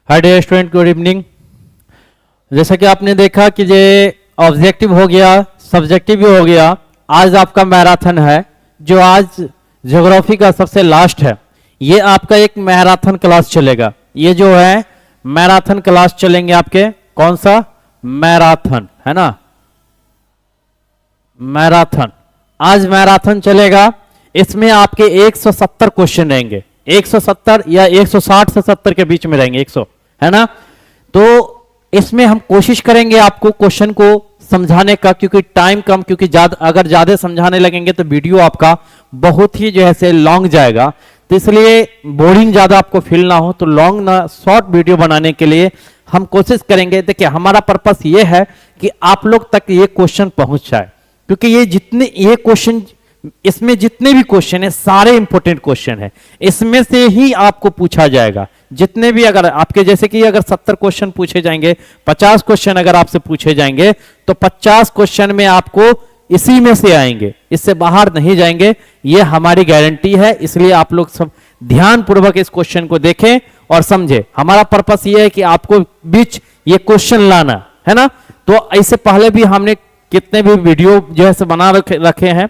हाय dear student, good evening. जैसा कि आपने देखा कि ये ऑब्जेक्टिव हो गया, सब्जेक्टिव भी हो गया। आज आपका मैराथन है, जो आज ज्योग्राफी का सबसे लास्ट है। ये आपका एक मैराथन क्लास चलेगा। ये जो है मैराथन क्लास चलेंगे आपके। कौन सा? मैराथन, है ना? मैराथन, आज मैराथन चलेगा। इसमें आपके 170 क्वेश्चन रहेंगे। 170 या 160 से 70 के बीच में रहेंगे, 100, है ना? तो इसमें हम कोशिश करेंगे आपको क्वेश्चन को समझाने का, क्योंकि टाइम कम, क्योंकि अगर ज्यादा समझाने लगेंगे तो वीडियो आपका बहुत ही जो है से लॉन्ग जाएगा। तो इसलिए बोरिंग ज्यादा आपको फील ना हो, तो लॉन्ग ना शॉर्ट वीडियो बनाने के लिए हम कोशिश करेंगे। देखिए, हमारा पर्पस ये है कि आप लोग तक ये क्वेश्चन पहुंच जाए, क्योंकि ये क्वेश्चन, इसमें जितने भी क्वेश्चन है सारे इंपॉर्टेंट क्वेश्चन है। इसमें से ही आपको पूछा जाएगा। जितने भी, अगर आपके जैसे कि अगर 70 क्वेश्चन पूछे जाएंगे, 50 क्वेश्चन अगर आपसे पूछे जाएंगे, तो 50 क्वेश्चन में आपको इसी में से आएंगे, इससे बाहर नहीं जाएंगे। ये हमारी गारंटी है। इसलिए आप लोग सब ध्यान पूर्वक इस क्वेश्चन को देखें और समझे। हमारा पर्पस ये है कि आपको बीच ये क्वेश्चन लाना है ना। तो इससे पहले भी हमने कितने भी वीडियो जो है बना रखे हैं,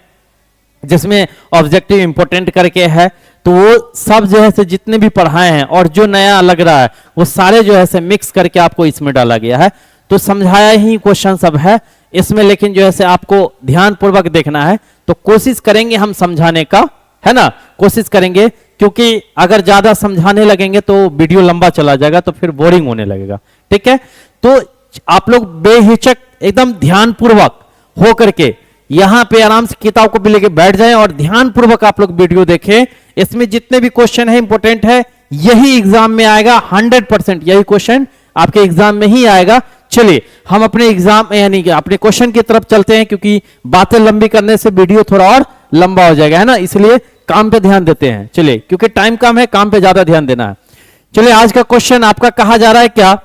जिसमें ऑब्जेक्टिव इंपॉर्टेंट करके है। तो वो सब जो है से जितने भी पढ़ाए हैं और जो नया लग रहा है, वो सारे जो है से मिक्स करके आपको इसमें डाला गया है। तो समझाया ही क्वेश्चन सब है इसमें, लेकिन जो है से आपको ध्यान पूर्वक देखना है। तो कोशिश करेंगे हम समझाने का, है ना? कोशिश करेंगे, क्योंकि अगर ज्यादा समझाने लगेंगे तो वीडियो लंबा चला जाएगा, तो फिर बोरिंग होने लगेगा। ठीक है? तो आप लोग बेहिचक एकदम ध्यान पूर्वक हो करके यहां पे आराम से किताब को भी लेके बैठ जाएं और ध्यान पूर्वक आप लोग वीडियो देखें। इसमें जितने भी क्वेश्चन है इंपॉर्टेंट है, यही एग्जाम में आएगा। 100% यही क्वेश्चन आपके एग्जाम में ही आएगा। चलिए हम अपने एग्जाम यानी कि अपने क्वेश्चन की तरफ चलते हैं, क्योंकि बातें लंबी करने से वीडियो थोड़ा और लंबा हो जाएगा, है ना? इसलिए काम पे ध्यान देते हैं। चलिए, क्योंकि टाइम कम है, काम पे ज्यादा ध्यान देना है। चलिए, आज का क्वेश्चन आपका कहा जा रहा है क्या?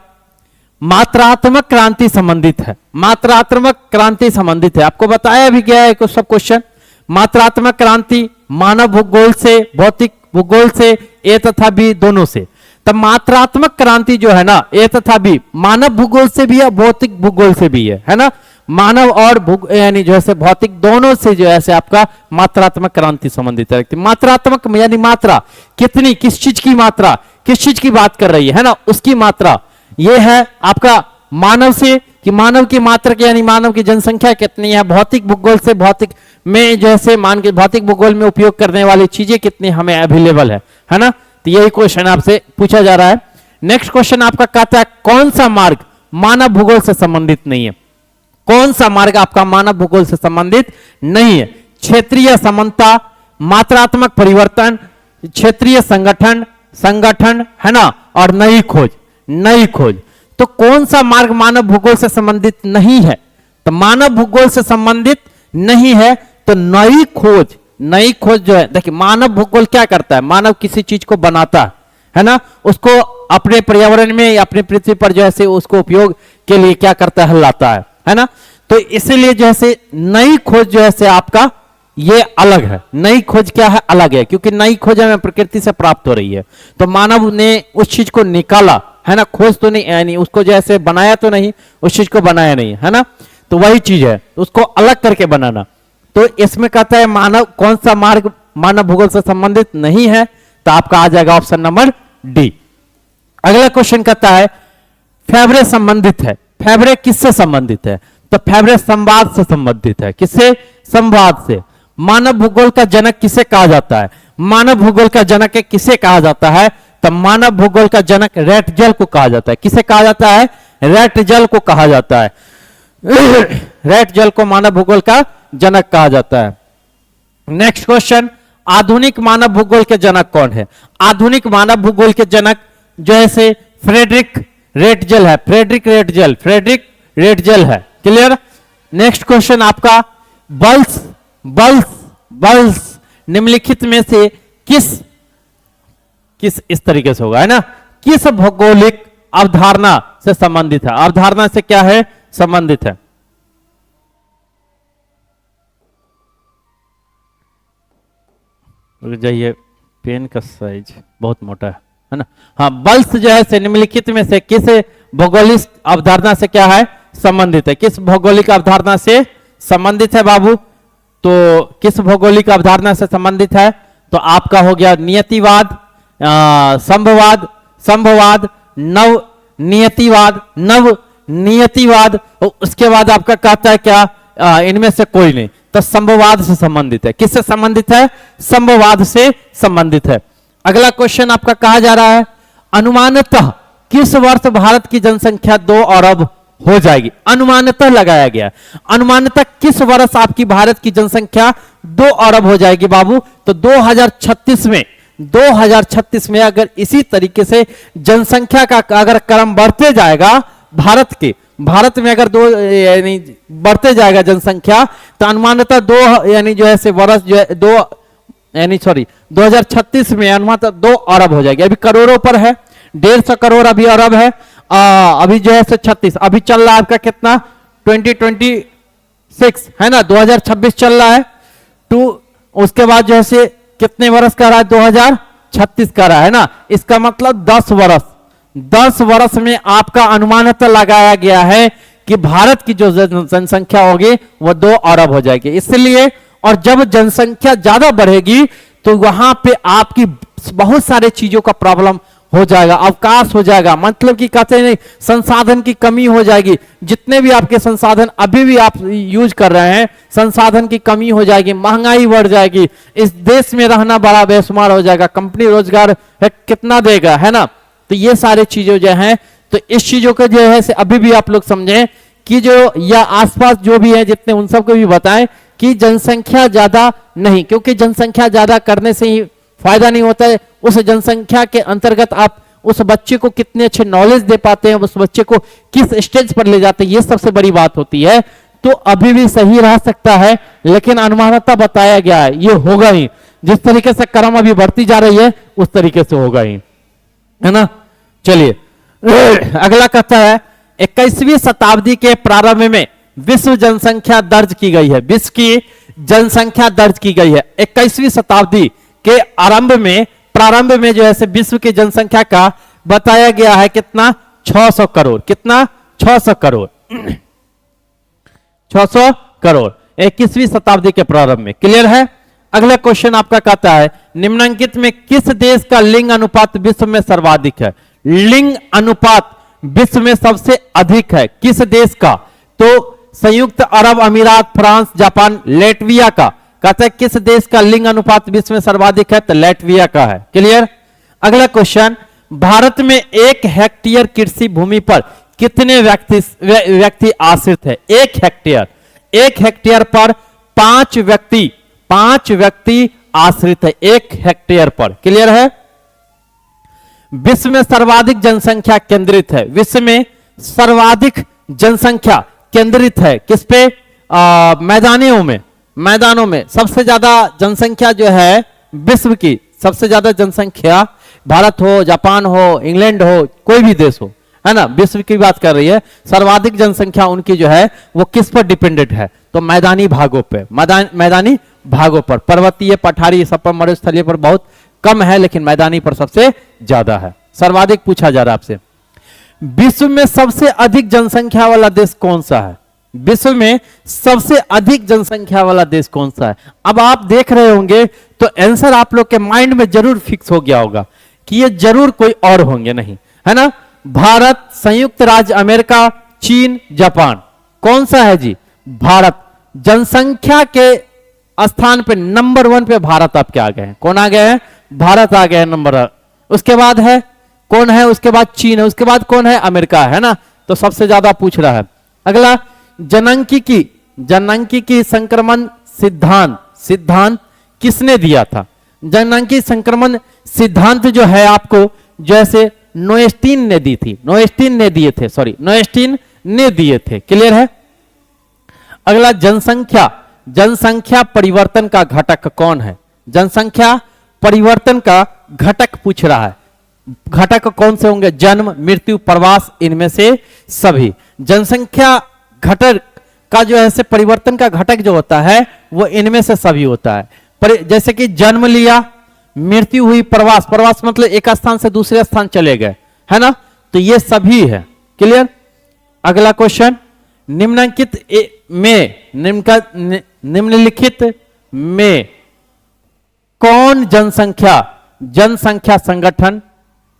मात्रात्मक क्रांति संबंधित है। मात्रात्मक क्रांति संबंधित है, आपको बताया भी गया है सब क्वेश्चन। मात्रात्मक क्रांति मानव भूगोल से, भौतिक भूगोल से, ए तथा बी दोनों से। तब मात्रात्मक क्रांति जो है ना, ए तथा बी मानव भूगोल से भी है, भौतिक भूगोल से भी है ना? मानव और यानी जो है भौतिक दोनों से जो है आपका मात्रात्मक क्रांति संबंधित है। मात्रात्मक यानी मात्रा कितनी, किस चीज की मात्रा, किस चीज की बात कर रही है ना, उसकी मात्रा। ये है आपका मानव से, कि मानव की मात्रा यानी मानव की जनसंख्या कितनी है। भौतिक भूगोल से, भौतिक में जैसे मान के भौतिक भूगोल में उपयोग करने वाली चीजें कितनी हमें अवेलेबल है ना? तो यही क्वेश्चन आपसे पूछा जा रहा है। नेक्स्ट क्वेश्चन आपका कहता है, कौन सा मार्ग मानव भूगोल से संबंधित नहीं है? कौन सा मार्ग आपका मानव भूगोल से संबंधित नहीं है? क्षेत्रीय समानता, मात्रात्मक परिवर्तन, क्षेत्रीय संगठन, है ना? और नई खोज। नई खोज, तो कौन सा मार्ग मानव भूगोल से संबंधित नहीं है? तो मानव भूगोल से संबंधित नहीं है तो नई खोज। नई खोज जो है, देखिए मानव भूगोल क्या करता है? मानव किसी चीज को बनाता है ना, उसको अपने पर्यावरण में या अपने पृथ्वी पर जो है उसको उपयोग के लिए क्या करता है? लाता है ना? तो इसीलिए जो है नई खोज जो है आपका ये अलग है। नई खोज क्या है? अलग है, क्योंकि नई खोज हमें प्रकृति से प्राप्त हो रही है। तो मानव ने उस चीज को निकाला, है ना? खोज तो नहीं, यानी उसको जैसे बनाया तो नहीं, उस चीज को बनाया नहीं, है ना? तो वही चीज है, उसको अलग करके बनाना। तो इसमें कहता है मानव, कौन सा मार्ग मानव भूगोल से संबंधित नहीं है? तो आपका आ जाएगा ऑप्शन नंबर डी। अगला क्वेश्चन कहता है, फेवरे संबंधित है। फेवरे किससे संबंधित है? तो फेवरे संवाद से संबंधित है। किससे? संवाद से। मानव भूगोल का जनक किसे कहा जाता है? मानव भूगोल का जनक किसे कहा जाता है? तो मानव भूगोल का जनक रेटजल को कहा जाता है। किसे कहा जाता है? रेटजल को कहा जाता है। रेटजल को मानव भूगोल का जनक कहा जाता है। नेक्स्ट क्वेश्चन, आधुनिक मानव भूगोल के जनक कौन है? आधुनिक मानव भूगोल के जनक जो है से फ्रेडरिक रेटजल है। फ्रेडरिक रेटजल है। क्लियर? नेक्स्ट क्वेश्चन आपका, बल्स निम्नलिखित में से किस इस तरीके से होगा, है ना? किस भौगोलिक अवधारणा से संबंधित है? अवधारणा से क्या है? संबंधित है। रुक जाइए, पेन का साइज बहुत मोटा है ना। हाँ, वंश जो है से निम्नलिखित में से किस भौगोलिक अवधारणा से क्या है, संबंधित है? किस भौगोलिक अवधारणा से संबंधित है बाबू? तो किस भौगोलिक अवधारणा से संबंधित है? तो आपका हो गया नियतिवाद, संभववाद, संभववाद, नव नियतिवाद, नव नियतिवाद, और उसके बाद आपका कहता है क्या, इनमें से कोई नहीं, तो संभववाद से संबंधित है। किससे संबंधित है? संभववाद से संबंधित है। अगला क्वेश्चन आपका कहा जा रहा है, अनुमानतः किस वर्ष भारत की जनसंख्या 2 अरब हो जाएगी? अनुमानतः लगाया गया, अनुमानतः किस वर्ष आपकी भारत की जनसंख्या 2 अरब हो जाएगी बाबू? तो 2036 में, 2036 में अगर इसी तरीके से जनसंख्या का अगर क्रम बढ़ते जाएगा, भारत में अगर 2 यानी बढ़ते जाएगा जनसंख्या, तो अनुमानतः 2 यानी जो है से वर्ष जो है 2 यानी 2036 में अनुमानतः 2 अरब हो जाएगी। अभी करोड़ों पर है, 150 करोड़ अभी अरब है, अभी जो है से 36 अभी चल रहा है आपका कितना, 2026 है ना, 2026 चल रहा है, उसके बाद जो है से कितने वर्ष का रहा है, 2036 का रहा है ना। इसका मतलब 10 वर्ष में आपका अनुमानतः लगाया गया है कि भारत की जो जनसंख्या होगी वो 2 अरब हो जाएगी। इसलिए, और जब जनसंख्या ज्यादा बढ़ेगी तो वहां पे आपकी बहुत सारे चीजों का प्रॉब्लम हो जाएगा, अवकाश हो जाएगा, मतलब कि कहते नहीं, संसाधन की कमी हो जाएगी। जितने भी आपके संसाधन अभी भी आप यूज कर रहे हैं, संसाधन की कमी हो जाएगी, महंगाई बढ़ जाएगी, इस देश में रहना बड़ा बेशुमार हो जाएगा, कंपनी रोजगार है कितना देगा, है ना। तो ये सारे चीजें जो हैं, तो इस चीजों को जो है से अभी भी आप लोग समझें कि जो या आसपास जो भी है जितने, उन सबको भी बताएं कि जनसंख्या ज्यादा नहीं, क्योंकि जनसंख्या ज्यादा करने से ही फायदा नहीं होता है। उस जनसंख्या के अंतर्गत आप उस बच्चे को कितने अच्छे नॉलेज दे पाते हैं, उस बच्चे को किस स्टेज पर ले जाते हैं, ये सबसे बड़ी बात होती है। तो अभी भी सही रह सकता है, लेकिन अनुमानतः बताया गया है, ये होगा ही, जिस तरीके से क्रम अभी बढ़ती जा रही है उस तरीके से होगा ही, है ना। चलिए अगला कहता है, 21वीं शताब्दी के प्रारंभ में विश्व जनसंख्या दर्ज की गई है, विश्व की जनसंख्या दर्ज की गई है। 21वीं शताब्दी के प्रारंभ में जो है विश्व की जनसंख्या का बताया गया है कितना, 600 करोड़। कितना? 600 करोड़, 600 करोड़ 21वीं शताब्दी के प्रारंभ में। क्लियर है। अगला क्वेश्चन आपका कहता है, निम्नलिखित में किस देश का लिंग अनुपात विश्व में सर्वाधिक है? लिंग अनुपात विश्व में सबसे अधिक है किस देश का? तो संयुक्त अरब अमीरात, फ्रांस, जापान, लेटविया का। कहते हैं किस देश का लिंग अनुपात विश्व में सर्वाधिक है? तो लेटविया का है। क्लियर। अगला क्वेश्चन, भारत में 1 हेक्टेयर कृषि भूमि पर कितने व्यक्ति आश्रित है? 1 हेक्टेयर पर 5 व्यक्ति आश्रित है 1 हेक्टेयर पर। क्लियर है। विश्व में सर्वाधिक जनसंख्या केंद्रित है, विश्व में सर्वाधिक जनसंख्या केंद्रित है किस पे? मैदानों में सबसे ज्यादा जनसंख्या जो है विश्व की, सबसे ज्यादा जनसंख्या भारत हो, जापान हो, इंग्लैंड हो, कोई भी देश हो, है ना, विश्व की बात कर रही है, सर्वाधिक जनसंख्या उनकी जो है वो किस पर डिपेंडेंट है? तो मैदानी भागों पे, मैदानी भागों पर, पर्वतीय, पठारी सब पर, मरुस्थलीय पर बहुत कम है, लेकिन मैदानी पर सबसे ज्यादा है। सर्वाधिक पूछा जा रहा है आपसे। विश्व में सबसे अधिक जनसंख्या वाला देश कौन सा है? विश्व में सबसे अधिक जनसंख्या वाला देश कौन सा है? अब आप देख रहे होंगे तो आंसर आप लोग के माइंड में जरूर फिक्स हो गया होगा कि ये जरूर कोई और होंगे, नहीं है ना। भारत, संयुक्त राज्य अमेरिका, चीन, जापान, कौन सा है जी? भारत। जनसंख्या के स्थान पे नंबर 1 पे भारत आपके आ गए हैं। कौन आ गए हैं? भारत आ गए हैं नंबर 1। उसके बाद है कौन है? उसके बाद चीन है, उसके बाद कौन है? अमेरिका है ना। तो सबसे ज्यादा पूछ रहा है। अगला, जननांकिकी संक्रमण सिद्धांत किसने दिया था? जननांकिकी संक्रमण सिद्धांत जो है आपको जैसे नोएस्टीन ने दी थी, नोएस्टीन ने दिए थे। क्लियर है। अगला, जनसंख्या परिवर्तन का घटक कौन है? जनसंख्या परिवर्तन का घटक पूछ रहा है। घटक कौन से होंगे? जन्म, मृत्यु, प्रवास, इनमें से सभी। जनसंख्या घटक का जो है परिवर्तन का घटक जो होता है वो इनमें से सभी होता है। जैसे कि जन्म लिया, मृत्यु हुई, प्रवास, प्रवास मतलब एक स्थान से दूसरे स्थान चले गए, है ना, तो ये सभी है। क्लियर। अगला क्वेश्चन, निम्नलिखित निम्नलिखित में कौन जनसंख्या संगठन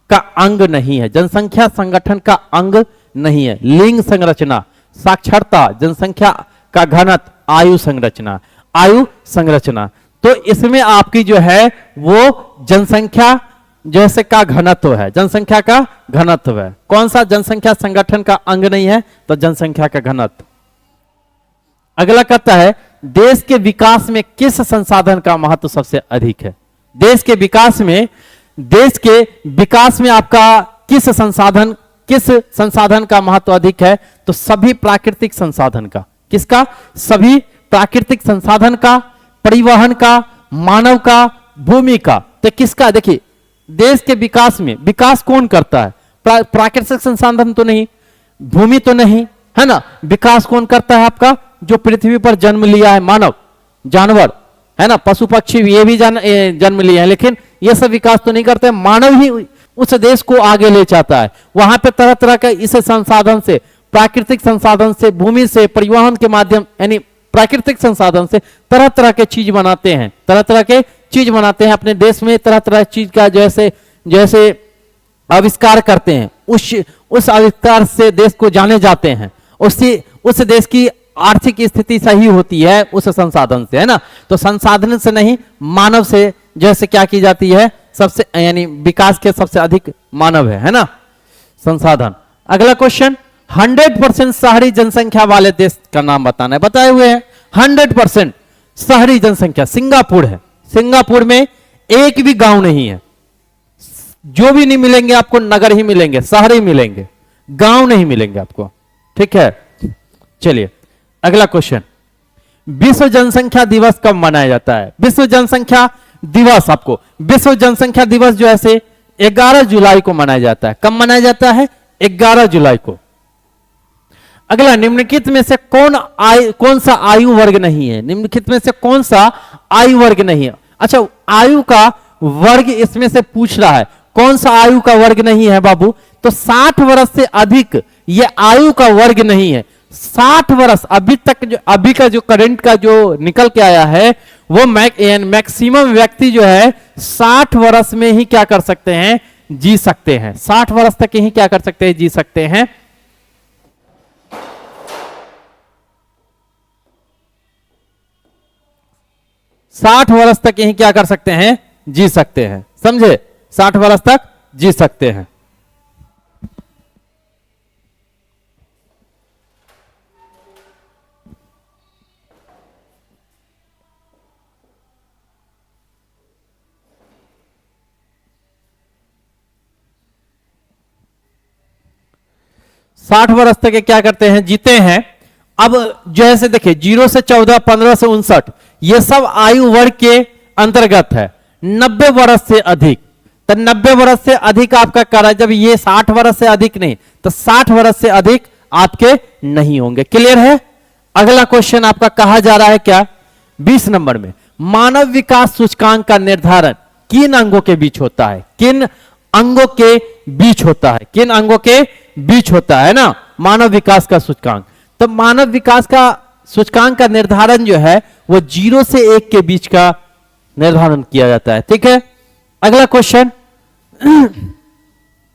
का अंग नहीं है? जनसंख्या संगठन का अंग नहीं है। लिंग संरचना, साक्षरता, जनसंख्या का घनत्व, आयु संरचना, आयु संरचना। तो इसमें आपकी जो है वो जनसंख्या जैसे का घनत्व है, जनसंख्या का घनत्व है। कौन सा जनसंख्या संगठन का अंग नहीं है? तो जनसंख्या का घनत्व। अगला कहता है, देश के विकास में किस संसाधन का महत्व सबसे अधिक है? देश के विकास में आपका किस संसाधन का महत्व अधिक है? तो सभी प्राकृतिक संसाधन का। किसका? सभी प्राकृतिक संसाधन का, परिवहन का, मानव का, भूमि का। तो किसका? देखिए, देश के विकास में विकास कौन करता है? प्राकृतिक संसाधन तो नहीं, भूमि तो नहीं, है ना। विकास कौन करता है? आपका जो पृथ्वी पर जन्म लिया है, मानव, जानवर, है ना, पशु पक्षी, ये भी जन्म लिए हैं, लेकिन ये सब विकास तो नहीं करते। मानव ही उस देश को आगे ले जाता है। वहां पे तरह तरह के इस संसाधन से, प्राकृतिक संसाधन से, भूमि से, परिवहन के माध्यम, यानी प्राकृतिक संसाधन से तरह तरह के चीज बनाते हैं, तरह तरह के चीज बनाते हैं अपने देश में। तरह तरह चीज का जैसे जैसे आविष्कार करते हैं, उस आविष्कार से देश को जाने जाते हैं। उस देश की आर्थिक स्थिति सही होती है उस संसाधन से, है ना। तो संसाधन से नहीं, मानव से जैसे क्या की जाती है, सबसे, यानी विकास के सबसे अधिक मानव है ना, संसाधन। अगला क्वेश्चन, 100% शहरी जनसंख्या वाले देश का नाम बताना है। बताए हुए हैं 100% शहरी जनसंख्या सिंगापुर है। सिंगापुर में एक भी गांव नहीं है। जो भी नहीं मिलेंगे आपको, नगर ही मिलेंगे, शहर ही मिलेंगे, गांव नहीं मिलेंगे आपको। ठीक है, चलिए अगला क्वेश्चन, विश्व जनसंख्या दिवस कब मनाया जाता है? विश्व जनसंख्या दिवस, आपको विश्व जनसंख्या दिवस जो है 11 जुलाई को मनाया जाता है। कब मनाया जाता है? 11 जुलाई को। अगला, निम्नलिखित में से कौन सा आयु वर्ग नहीं है? निम्नलिखित में से कौन सा आयु वर्ग नहीं है? अच्छा, आयु का वर्ग इसमें से पूछ रहा है, कौन सा आयु का वर्ग नहीं है बाबू? तो 60 वर्ष से अधिक ये आयु का वर्ग नहीं है। 60 वर्ष अभी का जो करंट का जो निकल के आया है, वो मैक्सिमम व्यक्ति जो है 60 वर्ष में ही क्या कर सकते हैं? जी सकते हैं। 60 वर्ष तक ही क्या कर सकते हैं? जी सकते हैं। साठ वर्ष तक ही क्या कर सकते हैं? जी सकते हैं। समझे? 60 वर्ष तक जी सकते हैं। साठ वर्ष तक क्या करते हैं? जीते हैं। अब जैसे देखिए 0 से 14, 15 से 59, ये सब आयु वर्ग के अंतर्गत है। 90 वर्ष से अधिक, तो 90 वर्ष से अधिक आपका करा, जब ये 60 वर्ष से अधिक नहीं, तो 60 वर्ष से अधिक आपके नहीं होंगे। क्लियर है? अगला क्वेश्चन आपका कहा जा रहा है क्या? 20 नंबर में, मानव विकास सूचकांक का निर्धारण किन अंगों के बीच होता है? किन अंगों के बीच होता है? किन अंगों के बीच होता है ना मानव विकास का सूचकांक? तो मानव विकास का सूचकांक का निर्धारण जो है वो 0 से 1 के बीच का निर्धारण किया जाता है। ठीक है, अगला क्वेश्चन,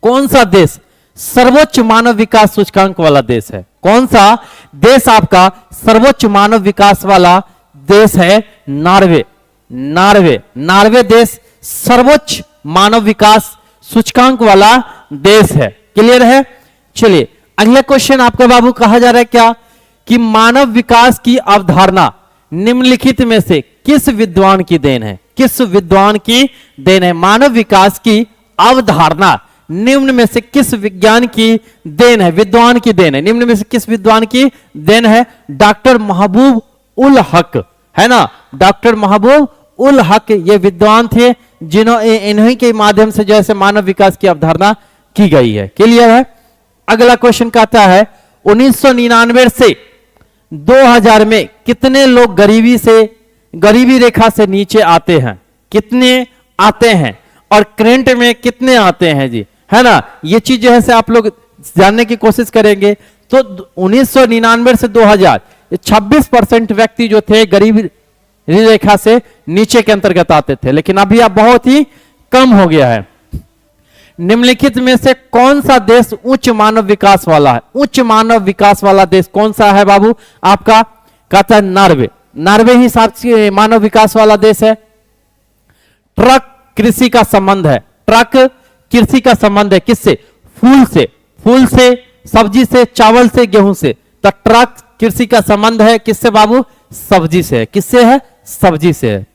कौन सा देश सर्वोच्च मानव विकास सूचकांक वाला देश है? कौन सा देश आपका सर्वोच्च मानव विकास वाला देश है? नॉर्वे। नॉर्वे देश सर्वोच्च मानव विकास सूचकांक वाला देश है। क्लियर है? चलिए अगला क्वेश्चन आपका बाबू कहा जा रहा है क्या कि मानव विकास की अवधारणा निम्नलिखित में से किस विद्वान की देन है? किस विद्वान की देन है? मानव विकास की अवधारणा निम्न में से किस विज्ञान की देन है? विद्वान की देन है। निम्न में से किस विद्वान की देन है? डॉक्टर महबूब उल हक, है ना। डॉक्टर महबूब उल हक ये विद्वान थे जिन्होंने इन्हीं के माध्यम से जैसे मानव विकास की अवधारणा की गई है। क्लियर है? अगला क्वेश्चन कहता है 1999 से 2000 में कितने लोग गरीबी रेखा से नीचे आते हैं? कितने आते हैं और करंट में कितने आते हैं जी, है ना। ये चीज जो है से आप लोग जानने की कोशिश करेंगे। तो 1999 से 2000 26% व्यक्ति जो थे गरीबी रेखा से नीचे के अंतर्गत आते थे, लेकिन अभी अब बहुत ही कम हो गया है। निम्नलिखित में से कौन सा देश उच्च मानव विकास वाला है? उच्च मानव विकास वाला देश कौन सा है बाबू आपका? कहता है नॉर्वे। नॉर्वे ही सबसे मानव विकास वाला देश है। ट्रक कृषि का संबंध है, ट्रक कृषि का संबंध है किससे? फूल से, फूल से, सब्जी से, चावल से, गेहूं से। तो ट्रक कृषि का संबंध है किससे बाबू? सब्जी से। किससे है? सब्जी से है।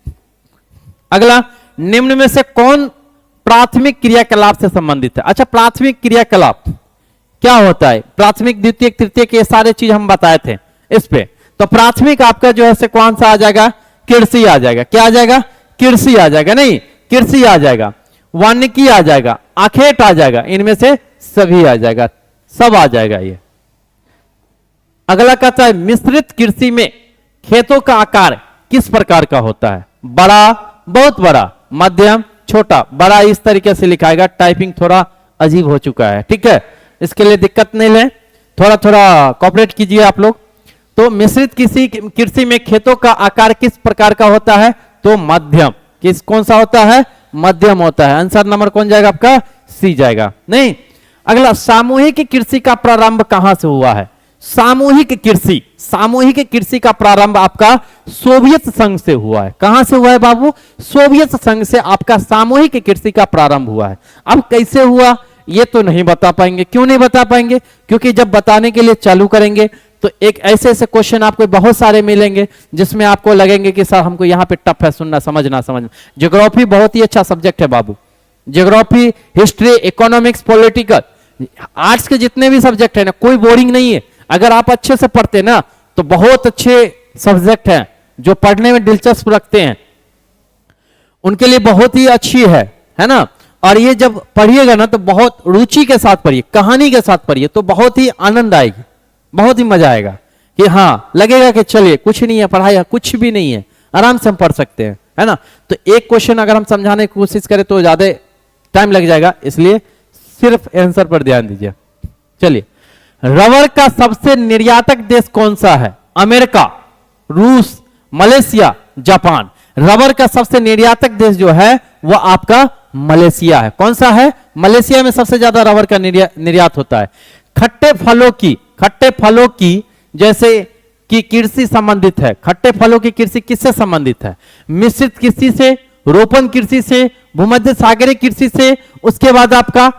अगला, निम्न में से कौन प्राथमिक क्रियाकलाप से संबंधित है? अच्छा, प्राथमिक क्रियाकलाप क्या होता है? प्राथमिक, द्वितीयक, तृतीयक, ये सारे चीज हम बताए थे इस पे। तो प्राथमिक आपका जो है से कौन सा आ जाएगा? कृषि आ जाएगा। क्या आ जाएगा? कृषि आ जाएगा। नहीं, कृषि आ जाएगा, वानिकी आ जाएगा, आखेट आ जाएगा, इनमें से सभी आ जाएगा, सब आ जाएगा ये। अगला कहता है मिश्रित कृषि में खेतों का आकार किस प्रकार का होता है? बड़ा, बहुत बड़ा, मध्यम, छोटा। बड़ा इस तरीके से लिखाएगा, टाइपिंग थोड़ा अजीब हो चुका है, ठीक है, इसके लिए दिक्कत नहीं ले, थोड़ा थोड़ा कॉपरेट कीजिए आप लोग। तो मिश्रित कृषि में खेतों का आकार किस प्रकार का होता है? तो मध्यम। किस, कौन सा होता है? मध्यम होता है। आंसर नंबर कौन जाएगा आपका? सी जाएगा। नहीं, अगला, सामूहिक कृषि का प्रारंभ कहां से हुआ है? सामूहिक कृषि, सामूहिक कृषि का प्रारंभ आपका सोवियत संघ से हुआ है। कहां से हुआ है बाबू? सोवियत संघ से आपका सामूहिक कृषि का प्रारंभ हुआ है। अब कैसे हुआ ये तो नहीं बता पाएंगे। क्यों नहीं बता पाएंगे? क्योंकि जब बताने के लिए चालू करेंगे तो एक ऐसे ऐसे क्वेश्चन आपको बहुत सारे मिलेंगे जिसमें आपको लगेंगे कि सर हमको यहाँ पे टफ है, सुनना, समझना। ज्योग्राफी बहुत ही अच्छा सब्जेक्ट है बाबू। Geography, history, economics, political, arts के जितने भी सब्जेक्ट है ना, कोई बोरिंग नहीं है। अगर आप अच्छे से पढ़ते ना तो बहुत अच्छे सब्जेक्ट हैं जो पढ़ने में दिलचस्प रखते हैं, उनके लिए बहुत ही अच्छी है ना। और ये जब पढ़िएगा ना तो बहुत रुचि के साथ पढ़िए, कहानी के साथ पढ़िए, तो बहुत ही आनंद आएगी, बहुत ही मजा आएगा कि हाँ, लगेगा कि चलिए कुछ नहीं है, पढ़ाई कुछ भी नहीं है, आराम से हम पढ़ सकते हैं, है ना। तो एक क्वेश्चन अगर हम समझाने की कोशिश करें तो ज्यादा टाइम लग जाएगा, इसलिए सिर्फ आंसर पर ध्यान दीजिए। चलिए, रबर का सबसे निर्यातक देश कौन सा है? अमेरिका, रूस, मलेशिया, जापान। रबर का सबसे निर्यातक देश जो है वो आपका मलेशिया है। कौन सा है? मलेशिया में सबसे ज्यादा रबर का निर्यात होता है। खट्टे फलों की जैसे कि कृषि संबंधित है। खट्टे फलों की कृषि किससे संबंधित है? मिश्रित कृषि से, रोपण कृषि से, भूमध्य सागरीय कृषि से, उसके बाद आपका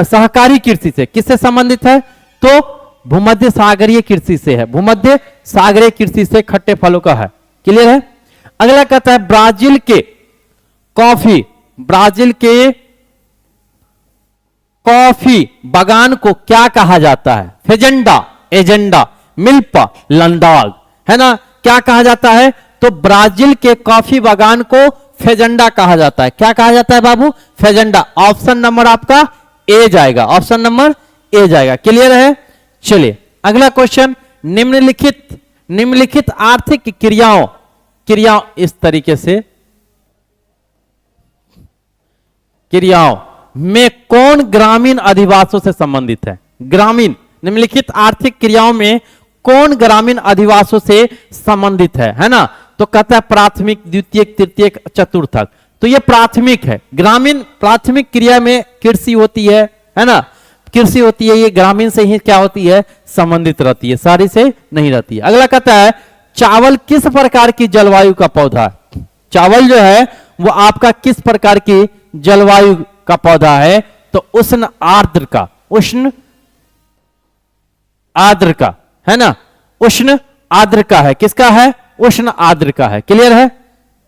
सहकारी कृषि से। किससे संबंधित है? तो भूमध्य सागरीय कृषि से है। भूमध्य सागरीय कृषि से खट्टे फलों का है। क्लियर है? अगला कहता है ब्राजील के कॉफी बागान को क्या कहा जाता है? फेजेंडा, एजेंडा, मिल्पा, लंडाग, है ना। क्या कहा जाता है? तो ब्राजील के कॉफी बागान को फेजेंडा कहा जाता है। क्या कहा जाता है बाबू? फेजेंडा। ऑप्शन नंबर आपका ए जाएगा, ऑप्शन नंबर ए जाएगा। क्लियर है? चलिए अगला क्वेश्चन, निम्नलिखित आर्थिक क्रियाओं इस तरीके से, क्रियाओं में कौन ग्रामीण अधिवासों से संबंधित है? ग्रामीण, निम्नलिखित आर्थिक क्रियाओं में कौन ग्रामीण अधिवासों से संबंधित है ना। तो कहता है प्राथमिक, द्वितीयक, तृतीयक, चतुर्थक। तो ये प्राथमिक है। ग्रामीण प्राथमिक क्रिया में कृषि होती है ना, कृषि होती है, ये ग्रामीण से ही क्या होती है? संबंधित रहती है, सारी से नहीं रहती है। अगला कहता है चावल किस प्रकार की जलवायु का पौधा है? चावल जो है वो आपका किस प्रकार की जलवायु का पौधा है? तो उष्ण आर्द्र का, उष्ण आर्द्र का, है ना, उष्ण आर्द्र का है। किसका है? उष्ण आर्द्र का है। क्लियर है?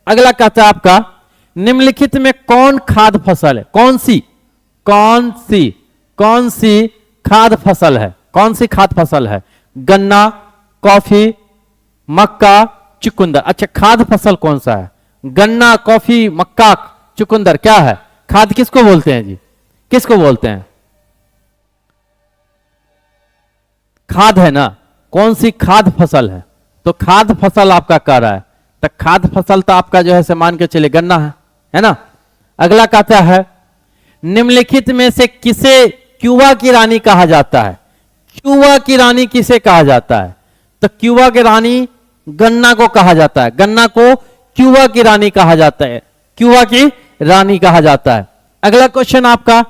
अगला कहता है आपका निम्नलिखित में कौन खाद्य फसल है? कौन सी खाद्य फसल है? कौन सी खाद्य फसल है? गन्ना, कॉफी, मक्का, चुकंदर। अच्छा, खाद्य फसल कौन सा है? गन्ना, कॉफी, मक्का, चुकंदर क्या है? खाद्य किसको बोलते हैं जी? किसको बोलते हैं? खाद है ना। कौन सी खाद्य फसल है? तो खाद्य फसल आपका कह रहा है, तो खाद्य फसल तो आपका जो है से मान के चले गन्ना है ना। अगला कहता है निम्नलिखित में से किसे क्यूबा की रानी कहा जाता है? क्यूबा की रानी किसे कहा जाता है? तो क्यूबा की रानी गन्ना को कहा जाता है। गन्ना को क्यूबा की रानी कहा जाता है, क्यूबा की रानी कहा जाता है। अगला क्वेश्चन आपका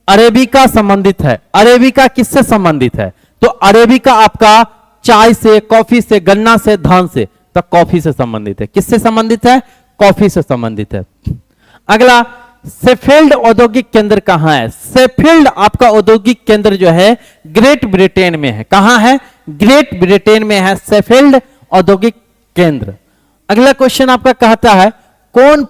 अरेबिका संबंधित है। अरेबिका किससे संबंधित है? तो अरेबिका आपका चाय से, कॉफी से, गन्ना से, धान से, तो कॉफी से संबंधित है। किससे संबंधित है? कॉफी से संबंधित है। अगला शेफील्ड औद्योगिक केंद्र कहां है? शेफील्ड आपका औद्योगिक केंद्र जो है ग्रेट ब्रिटेन में है। कहां है? ग्रेट ब्रिटेन में है शेफील्ड औद्योगिक केंद्र। अगला क्वेश्चन आपका कहता है कौन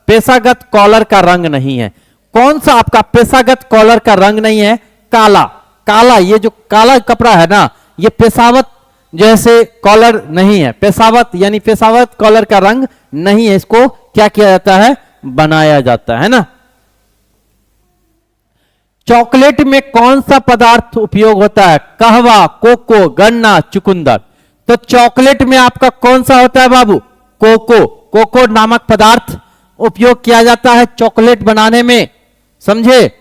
पेशागत कॉलर का रंग नहीं है? कौन सा आपका पेशागत कॉलर का रंग नहीं है? काला। काला, ये जो काला कपड़ा है ना, ये पेशावत जैसे कॉलर नहीं है। पेशावत यानी पेशावत कॉलर का रंग नहीं है। इसको क्या किया जाता है? बनाया जाता है ना। चॉकलेट में कौन सा पदार्थ उपयोग होता है? कहवा, कोको, गन्ना, चुकंदर। तो चॉकलेट में आपका कौन सा होता है बाबू? कोको। कोको नामक पदार्थ उपयोग किया जाता है चॉकलेट बनाने में, समझे।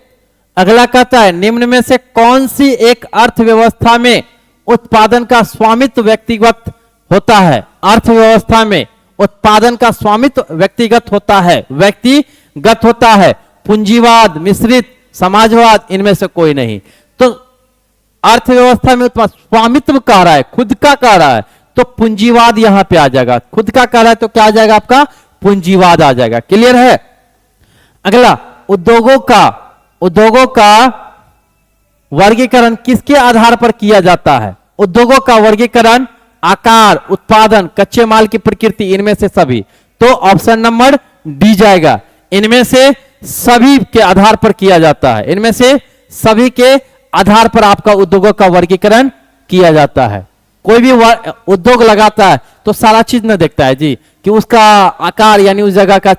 अगला कहता है निम्न में से कौन सी एक अर्थव्यवस्था में उत्पादन का स्वामित्व व्यक्तिगत होता है? अर्थव्यवस्था में उत्पादन का स्वामित्व व्यक्तिगत होता है, व्यक्तिगत होता है। पूंजीवाद, मिश्रित, समाजवाद, इनमें से कोई नहीं। तो अर्थव्यवस्था में स्वामित्व कह रहा है, खुद का कह रहा है, तो पूंजीवाद यहां पे आ जाएगा। खुद का कह रहा है तो क्या आ जाएगा आपका? पूंजीवाद आ जाएगा। क्लियर है। अगला उद्योगों का वर्गीकरण किसके आधार पर किया जाता है? उद्योगों का वर्गीकरण आकार, उत्पादन, कच्चे माल की प्रकृति, इनमें से सभी। तो ऑप्शन नंबर डी जाएगा। इनमें से सभी के आधार पर किया जाता है। इनमें से सभी के आधार पर आपका उद्योगों का वर्गीकरण किया जाता है। कोई भी उद्योग लगाता है तो सारा चीज न देखता है जी कि उसका आकार यानी उस जगह का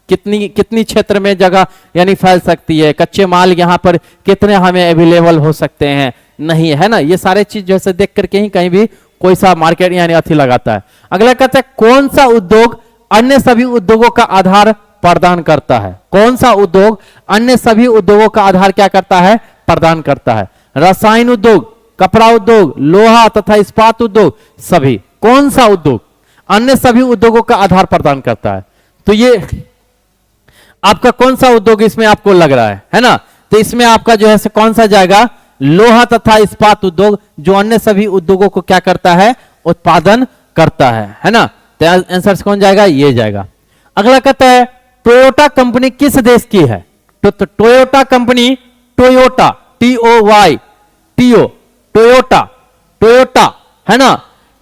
कितनी क्षेत्र में जगह यानी फैल सकती है, कच्चे माल यहाँ पर कितने हमें अवेलेबल हो सकते हैं, नहीं है ना। ये सारे चीज जैसे देख करके ही कहीं भी कोई सा मार्केट यानी अथी लगाता है। अगला कहता है कौन सा उद्योग अन्य सभी उद्योगों का आधार प्रदान करता है? कौन सा उद्योग अन्य सभी उद्योगों का आधार क्या करता है? प्रदान करता है। रसायन उद्योग, कपड़ा उद्योग, लोहा तथा इस्पात उद्योग, सभी। कौन सा उद्योग अन्य सभी उद्योगों का आधार प्रदान करता है? तो ये आपका कौन सा उद्योग इसमें आपको लग रहा है ना? तो इसमें आपका जो है कौन सा जाएगा? लोहा तथा इस्पात उद्योग, जो अन्य सभी उद्योगों को क्या करता है? उत्पादन करता है ना। तो आंसर कौन जाएगा? ये जाएगा। अगला कहता है टोयोटा कंपनी किस देश की है? तो Toyota company, Toyota, TOY, Toyota है ना।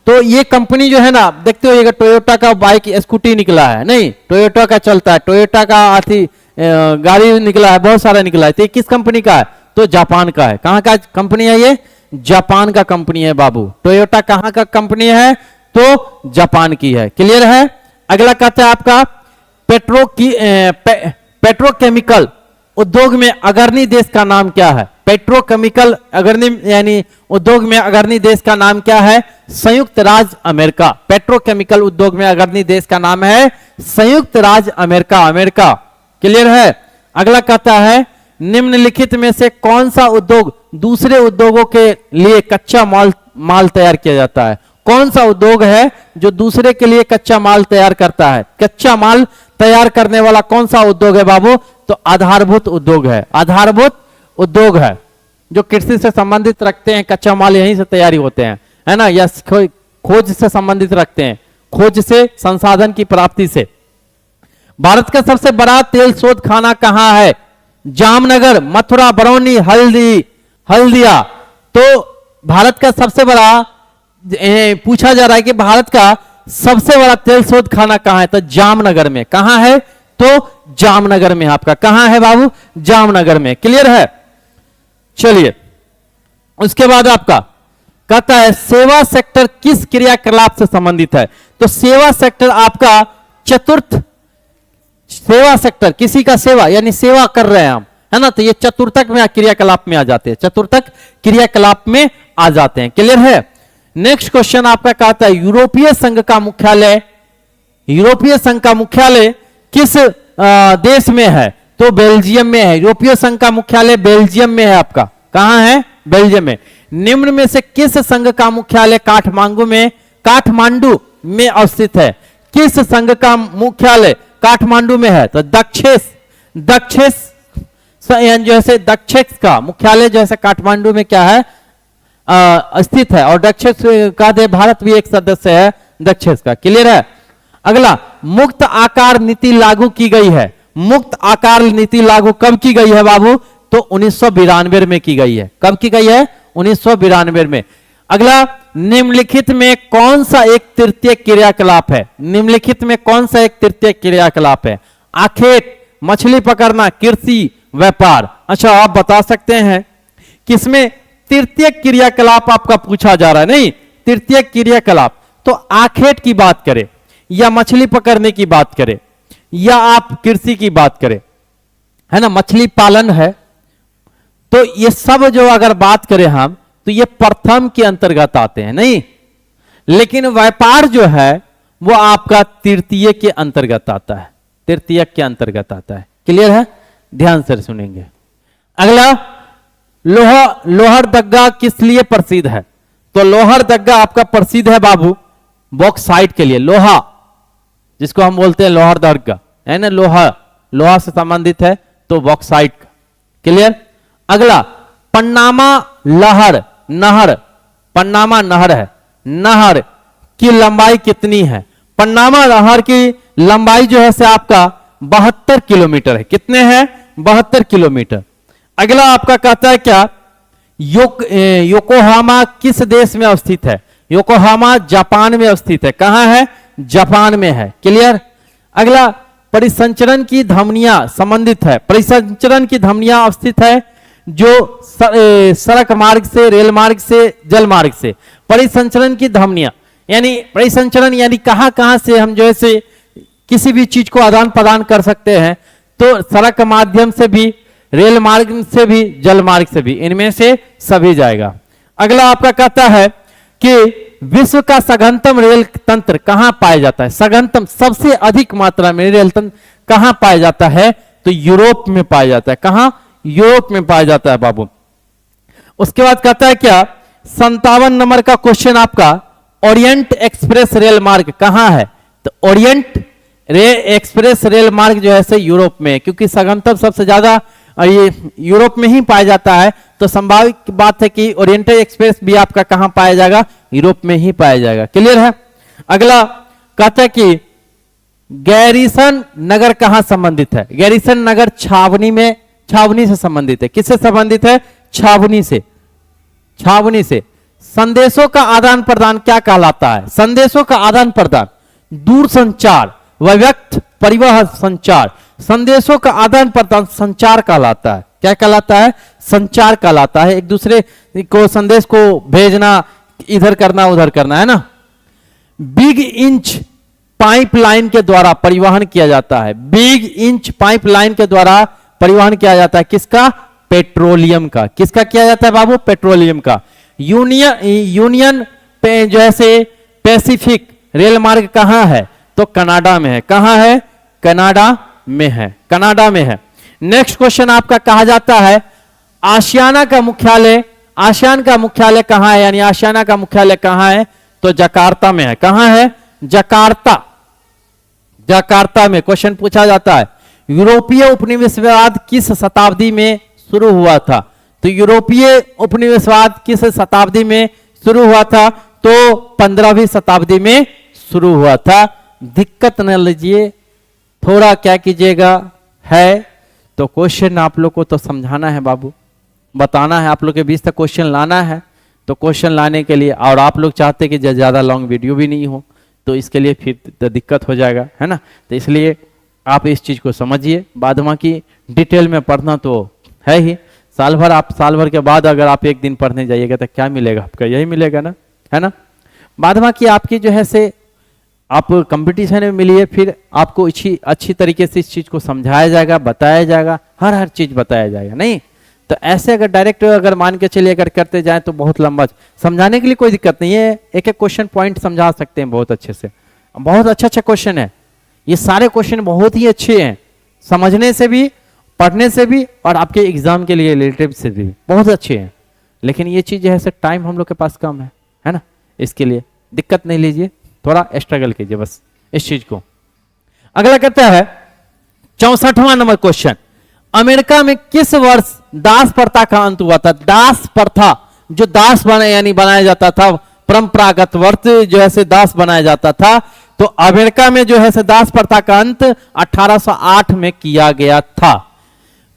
तो ये कंपनी जो है ना, देखते हो टोयोटा का बाइक, स्कूटी निकला है, नहीं टोयोटा का चलता है, टोयोटा का आती गाड़ी निकला है, बहुत सारा निकला है। तो ये किस कंपनी का है? तो जापान का है। कहां का कंपनी है ये? जापान का कंपनी है बाबू। टोयोटा कहां का कंपनी है? तो जापान की है। क्लियर है। अगला कहता है आपका पेट्रोकेमिकल उद्योग में अग्रणी देश का नाम क्या है? पेट्रोकेमिकल अग्रणी यानी उद्योग में अग्रणी देश का नाम क्या है? संयुक्त राज्य अमेरिका। पेट्रोकेमिकल उद्योग में अग्रणी देश का नाम है संयुक्त राज्य अमेरिका। क्लियर है। अगला कहता है निम्नलिखित में से कौन सा उद्योग दूसरे उद्योगों के लिए कच्चा माल तैयार किया जाता है? कौन सा उद्योग है जो दूसरे के लिए कच्चा माल तैयार करता है? कच्चा माल तैयार करने वाला कौन सा उद्योग है बाबू? तो आधारभूत उद्योग है। आधारभूत उद्योग है जो कृषि से संबंधित रखते हैं, कच्चा माल यहीं से तैयारी होते हैं, है ना। या खोज से संबंधित रखते हैं, खोज से, संसाधन की प्राप्ति से। भारत का सबसे बड़ा तेल शोध खाना कहां है? जामनगर, मथुरा, बरौनी, हल्दिया। तो भारत का सबसे बड़ा पूछा जा रहा है कि भारत का सबसे बड़ा तेल शोध खाना कहां है? तो जामनगर में। कहां है? तो जामनगर में। आपका कहां है बाबू? जामनगर में। क्लियर है। चलिए उसके बाद आपका कहता है सेवा सेक्टर किस क्रियाकलाप से संबंधित है? तो सेवा सेक्टर आपका चतुर्थ सेवा सेक्टर, किसी का सेवा यानी सेवा कर रहे हैं हम, है ना। तो ये चतुर्थक में क्रियाकलाप में आ जाते हैं, चतुर्थक क्रियाकलाप में आ जाते हैं। क्लियर है। नेक्स्ट क्वेश्चन आपका कहता है यूरोपीय संघ का मुख्यालय किस देश में है? तो बेल्जियम में है। यूरोपीय संघ का मुख्यालय बेल्जियम में है आपका। कहां है? बेल्जियम में। निम्न में से किस संघ का मुख्यालय काठमांडू में अवस्थित है? किस संघ का मुख्यालय काठमांडू में है? तो दक्षेस जैसे दक्षेस का मुख्यालय जो है काठमांडू में क्या है? स्थित है। और दक्षेस का भारत भी एक सदस्य है दक्षेस का। क्लियर है? अगला, मुक्त आकार नीति लागू की गई है। मुक्त आकार नीति लागू कब की गई है बाबू? तो 1992 में की गई है। कब की गई है? 1992 में। अगला, निम्नलिखित में कौन सा एक तृतीय क्रियाकलाप है? निम्नलिखित में कौन सा एक तृतीय क्रियाकलाप है? आखेट, मछली पकड़ना, कृषि, व्यापार। अच्छा, आप बता सकते हैं किसमें तृतीय क्रियाकलाप आपका पूछा जा रहा है? नहीं, तृतीय क्रियाकलाप तो आखेट की बात करें या मछली पकड़ने की बात करें या आप कृषि की बात करें, है ना, मछली पालन है, तो ये सब जो अगर बात करें हम तो ये प्रथम के अंतर्गत आते हैं। नहीं, लेकिन व्यापार जो है वो आपका तृतीय के अंतर्गत आता है। तृतीय के अंतर्गत आता है। क्लियर है? ध्यान से सुनेंगे। अगला, लोहरदगा किस लिए प्रसिद्ध है? तो लोहरदगा आपका प्रसिद्ध है बाबू बॉक्साइट के लिए। लोहा जिसको हम बोलते हैं लोहरदगा, है ना, लोहा से संबंधित है तो बॉक्साइट का। क्लियर? अगला, पन्नामा नहर है। नहर की लंबाई कितनी है? पन्नामा नहर की लंबाई जो है से आपका 72 किलोमीटर है। कितने हैं? 72 किलोमीटर। अगला आपका कहता है क्या? योकोहामा किस देश में अवस्थित है? योकोहामा जापान में अवस्थित है। कहां है? जापान में है। क्लियर? अगला, परिसंचरण की धमनियां संबंधित है। परिसंचरण की धमनियां अवस्थित है जो सड़क मार्ग से, रेल मार्ग से, जल मार्ग से। परिसंचरण की धमनियां यानी परिसंचरण यानी कहां कहां से हम जो है किसी भी चीज को आदान प्रदान कर सकते हैं? तो सड़क माध्यम से भी, रेल मार्ग से भी, जल मार्ग से भी, इनमें से सभी जाएगा। अगला आपका कहता है कि विश्व का सघनतम रेल तंत्र कहां पाया जाता है? सघनतम सबसे अधिक मात्रा में रेल तंत्र कहां पाया जाता है? तो यूरोप में पाया जाता है। कहां? यूरोप में पाया जाता है बाबू। उसके बाद कहता है क्या? 57 नंबर का क्वेश्चन आपका, ओरिएंट एक्सप्रेस रेल मार्ग कहां है? तो ओरिएंट एक्सप्रेस रेल मार्ग जो है से यूरोप में, क्योंकि सघनतम सबसे ज्यादा ये यूरोप में ही पाया जाता है, तो संभावित बात है कि ओरिएंटल एक्सप्रेस भी आपका कहां पाया जाएगा? यूरोप में ही पाया जाएगा। क्लियर है? अगला कहता है कि गैरिसन नगर कहां संबंधित है? गैरिसन नगर छावनी से संबंधित है। किससे संबंधित है? छावनी से। संदेशों का आदान प्रदान क्या कहलाता है? संदेशों का आदान प्रदान दूर संचार व व्यक्त परिवहन संचार। संदेशों का आदान प्रदान संचार कहलाता है। क्या कहलाता है? संचार कहलाता है। एक दूसरे को संदेश को भेजना, इधर करना उधर करना, है ना। बिग इंच पाइपलाइन के द्वारा परिवहन किया जाता है। बिग इंच पाइपलाइन के द्वारा परिवहन किया जाता है। किसका? पेट्रोलियम का। किसका किया जाता है बाबू? पेट्रोलियम का। यूनियन जो है पैसिफिक रेल मार्ग कहां है? तो कनाडा में है। कहां है? कनाडा में है। नेक्स्ट क्वेश्चन आपका कहा जाता है आशियाना का मुख्यालय कहां है? यानी आशियाना का मुख्यालय कहां है? तो जकार्ता में है। कहां है? जकार्ता में क्वेश्चन पूछा जाता है। यूरोपीय उपनिवेशवाद किस शताब्दी में शुरू हुआ था? तो यूरोपीय उपनिवेशवाद किस शताब्दी में शुरू हुआ था? तो 15वीं शताब्दी में शुरू हुआ था। दिक्कत न लीजिए, थोड़ा क्या कीजिएगा है तो क्वेश्चन आप लोग को तो समझाना है बाबू, बताना है, आप लोग के बीच तक क्वेश्चन लाना है। तो क्वेश्चन लाने के लिए, और आप लोग चाहते कि ज़्यादा लॉन्ग वीडियो भी नहीं हो, तो इसके लिए फिर तो दिक्कत हो जाएगा, है ना। तो इसलिए आप इस चीज़ को समझिए। बाद बाकी डिटेल में पढ़ना तो है ही। साल भर के बाद अगर आप एक दिन पढ़ने जाइएगा तो क्या मिलेगा आपका? यही मिलेगा ना, है ना। बाद बाकी आपकी जो है से आप कंपटीशन में मिलिए, फिर आपको अच्छी तरीके से इस चीज़ को समझाया जाएगा, बताया जाएगा, हर चीज़ बताया जाएगा। नहीं तो ऐसे अगर डायरेक्ट अगर मान के चलिए अगर करते जाएं तो बहुत लंबा, समझाने के लिए कोई दिक्कत नहीं है। एक क्वेश्चन पॉइंट समझा सकते हैं बहुत अच्छे से। बहुत अच्छा क्वेश्चन है, ये सारे क्वेश्चन बहुत ही अच्छे हैं, समझने से भी, पढ़ने से भी, और आपके एग्जाम के लिए रिलेटिव से भी बहुत अच्छे हैं। लेकिन ये चीज है, टाइम हम लोग के पास कम है ना, इसके लिए दिक्कत नहीं लीजिए, थोड़ा स्ट्रगल कीजिए बस इस चीज को। अगला कहता है 64वां नंबर क्वेश्चन, अमेरिका में किस वर्ष दास प्रथा का अंत हुआ था? दास प्रथा, जो दास बनाया जाता था, परंपरागत वर्ष जो है दास बनाया जाता था, तो अमेरिका में जो है दास प्रथा का अंत 1808 में किया गया था।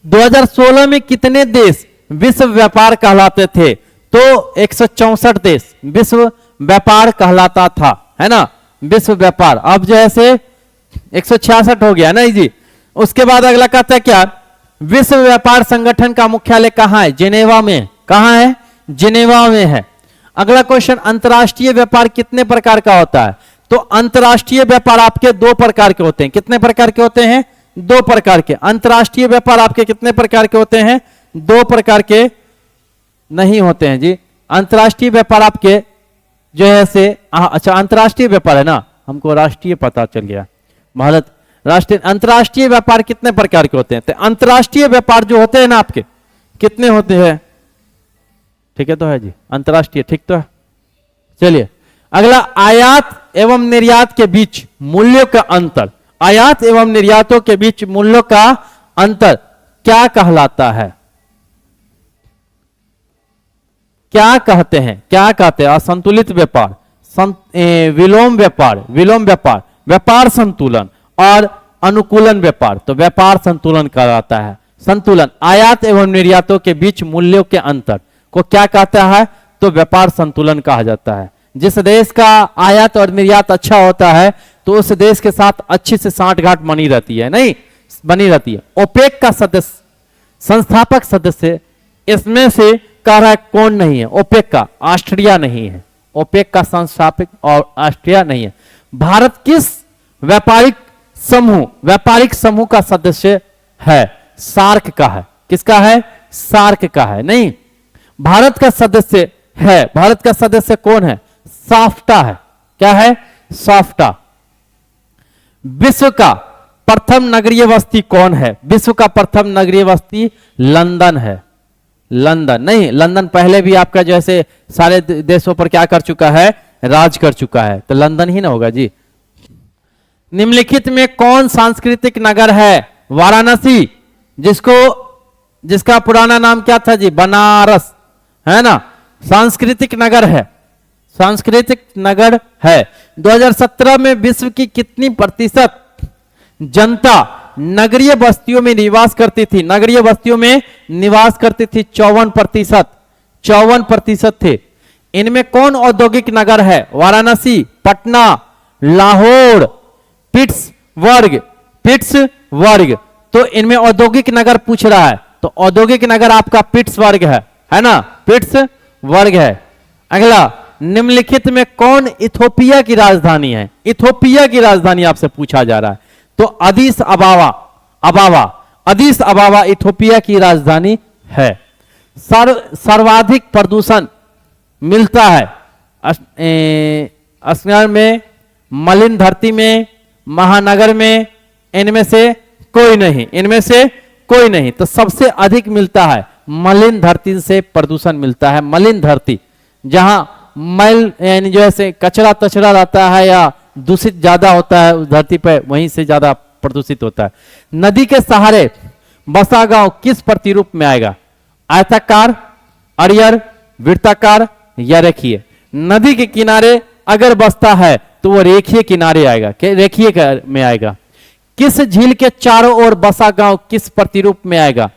2016 में कितने देश विश्व व्यापार कहलाते थे? तो 164 देश विश्व व्यापार कहलाता था, है ना, विश्व व्यापार। अब जो है 166 हो गया ना जी। उसके बाद अगला कहता है क्या, विश्व व्यापार संगठन का मुख्यालय कहां है? जिनेवा में। कहां है? जिनेवा में है। अगला क्वेश्चन, अंतरराष्ट्रीय व्यापार कितने प्रकार का होता है? तो अंतरराष्ट्रीय व्यापार आपके 2 प्रकार के होते हैं। कितने प्रकार के होते हैं? 2 प्रकार के। अंतरराष्ट्रीय व्यापार आपके कितने प्रकार के होते हैं? 2 प्रकार के नहीं होते हैं जी। अंतरराष्ट्रीय व्यापार आपके जो है अच्छा अंतरराष्ट्रीय व्यापार है ना, हमको राष्ट्रीय पता चल गया, भारत राष्ट्रीय। अंतरराष्ट्रीय व्यापार कितने प्रकार के होते हैं? तो अंतरराष्ट्रीय व्यापार जो होते हैं ना आपके कितने होते हैं? ठीक है तो है जी, अंतरराष्ट्रीय, ठीक तो है। चलिए अगला, आयात एवं निर्यात के बीच मूल्यों का अंतर। आयात एवं निर्यातों के बीच मूल्यों का अंतर क्या कहलाता है? क्या कहते हैं? क्या कहते हैं? असंतुलित व्यापार, विलोम व्यापार, विलोम व्यापार, व्यापार संतुलन और अनुकूलन व्यापार। तो व्यापार संतुलन कहलाता है। संतुलन, आयात एवं निर्यातों के बीच मूल्यों के अंतर को क्या कहता है? तो व्यापार संतुलन कहा जाता है। जिस देश का आयात और निर्यात अच्छा होता है तो उस देश के साथ अच्छी से सांठगांठ बनी रहती है, नहीं बनी रहती है। ओपेक का सदस्य, संस्थापक सदस्य इसमें से कह रहा है कौन नहीं है? ओपेक का ऑस्ट्रिया नहीं है। ओपेक का संस्थापक और ऑस्ट्रिया नहीं है। भारत किस व्यापारिक समूह का सदस्य है? सार्क का है। किसका है? सार्क का है। नहीं, भारत का सदस्य है। भारत का सदस्य कौन है? साफ्टा है। क्या है? साफ्टा। विश्व का प्रथम नगरीय बस्ती कौन है? विश्व का प्रथम नगरीय बस्ती लंदन है। लंदन नहीं, लंदन पहले भी आपका जैसे सारे देशों पर क्या कर चुका है? राज कर चुका है, तो लंदन ही ना होगा जी। निम्नलिखित में कौन सांस्कृतिक नगर है? वाराणसी, जिसका पुराना नाम क्या था जी? बनारस, है ना, सांस्कृतिक नगर है। सांस्कृतिक नगर है। 2017 में विश्व की कितनी प्रतिशत जनता नगरीय बस्तियों में निवास करती थी? नगरीय बस्तियों में निवास करती थी 54%। 54% थे। इनमें कौन औद्योगिक नगर है? वाराणसी, पटना, लाहौर, पिट्सबर्ग। तो इनमें औद्योगिक नगर पूछ रहा है, तो औद्योगिक नगर आपका पिट्सबर्ग है ना, पिट्सबर्ग है। अगला, निम्नलिखित में कौन इथोपिया की राजधानी है? इथोपिया की राजधानी आपसे पूछा जा रहा है, तो अदीस अबाबा इथोपिया की राजधानी है। सर्वाधिक प्रदूषण मिलता है असगर में, मलिन धरती में, महानगर में, इनमें से कोई नहीं। इनमें से कोई नहीं। तो सबसे अधिक मिलता है मलिन धरती से प्रदूषण मिलता है। मलिन धरती, जहां मैल यानी जो है कचरा तचरा रहता है या दूषित ज्यादा होता है उस धरती पर, वहीं से ज्यादा प्रदूषित होता है। नदी के सहारे बसा गांव किस प्रतिरूप में आएगा? आयताकार, अरियर, वृत्ताकार या रेखीय? नदी के किनारे अगर बसता है तो वो रेखीय किनारे आएगा, रेखीय में आएगा। किस झील के चारों ओर बसा गांव किस प्रतिरूप में आएगा?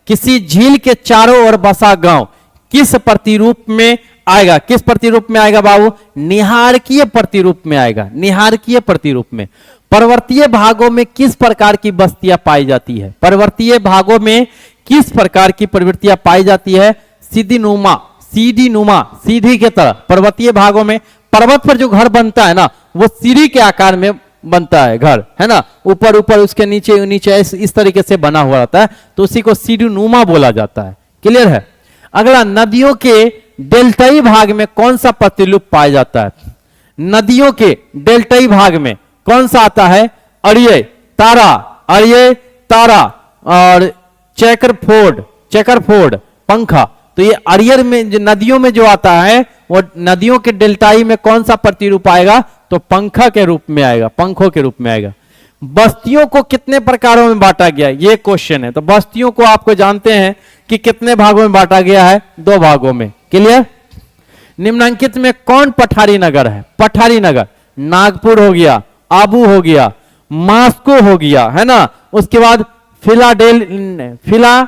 किसी झील के चारों ओर बसा गांव किस प्रतिरूप में आएगा? किस प्रतिरूप में आएगा बाबू? निहारकीय प्रतिरूप में आएगा। निहारकीय प्रतिरूप में। पर्वतीय भागों में किस प्रकार की बस्तियां पाई जाती है? पर्वतीय भागों में किस प्रकार की प्रवृत्तियां पाई जाती है? सीधी नुमा, सीधी के तरह। पर्वतीय भागों में पर्वत पर जो घर बनता है ना, वो सीढ़ी के आकार में बनता है घर, है ना, ऊपर ऊपर उसके नीचे नीचे इस तरीके से बना हुआ रहता है, तो उसी को सीढ़ी नुमा बोला जाता है। क्लियर है? अगला, नदियों के डेल्टाई भाग में कौन सा प्रतिरूप पाया जाता है? नदियों के डेल्टाई भाग में कौन सा आता है? अरिये, तारा, अरिये, तारा और चेकरफोर्ड, पंखा। तो ये अरियर में जो नदियों में जो आता है वो नदियों के डेल्टाई में कौन सा प्रतिरूप आएगा? तो पंखा के रूप में आएगा, पंखों के रूप में आएगा। बस्तियों को कितने प्रकारों में बांटा गया, ये क्वेश्चन है। तो बस्तियों को आपको जानते हैं कि कितने भागों में बांटा गया है? 2 भागों में। क्लियर? निम्नलिखित में कौन पठारी नगर है? पठारी नगर नागपुर हो गया, आबू हो गया, मास्को हो गया, है ना। उसके बाद फिलाडेल्फिया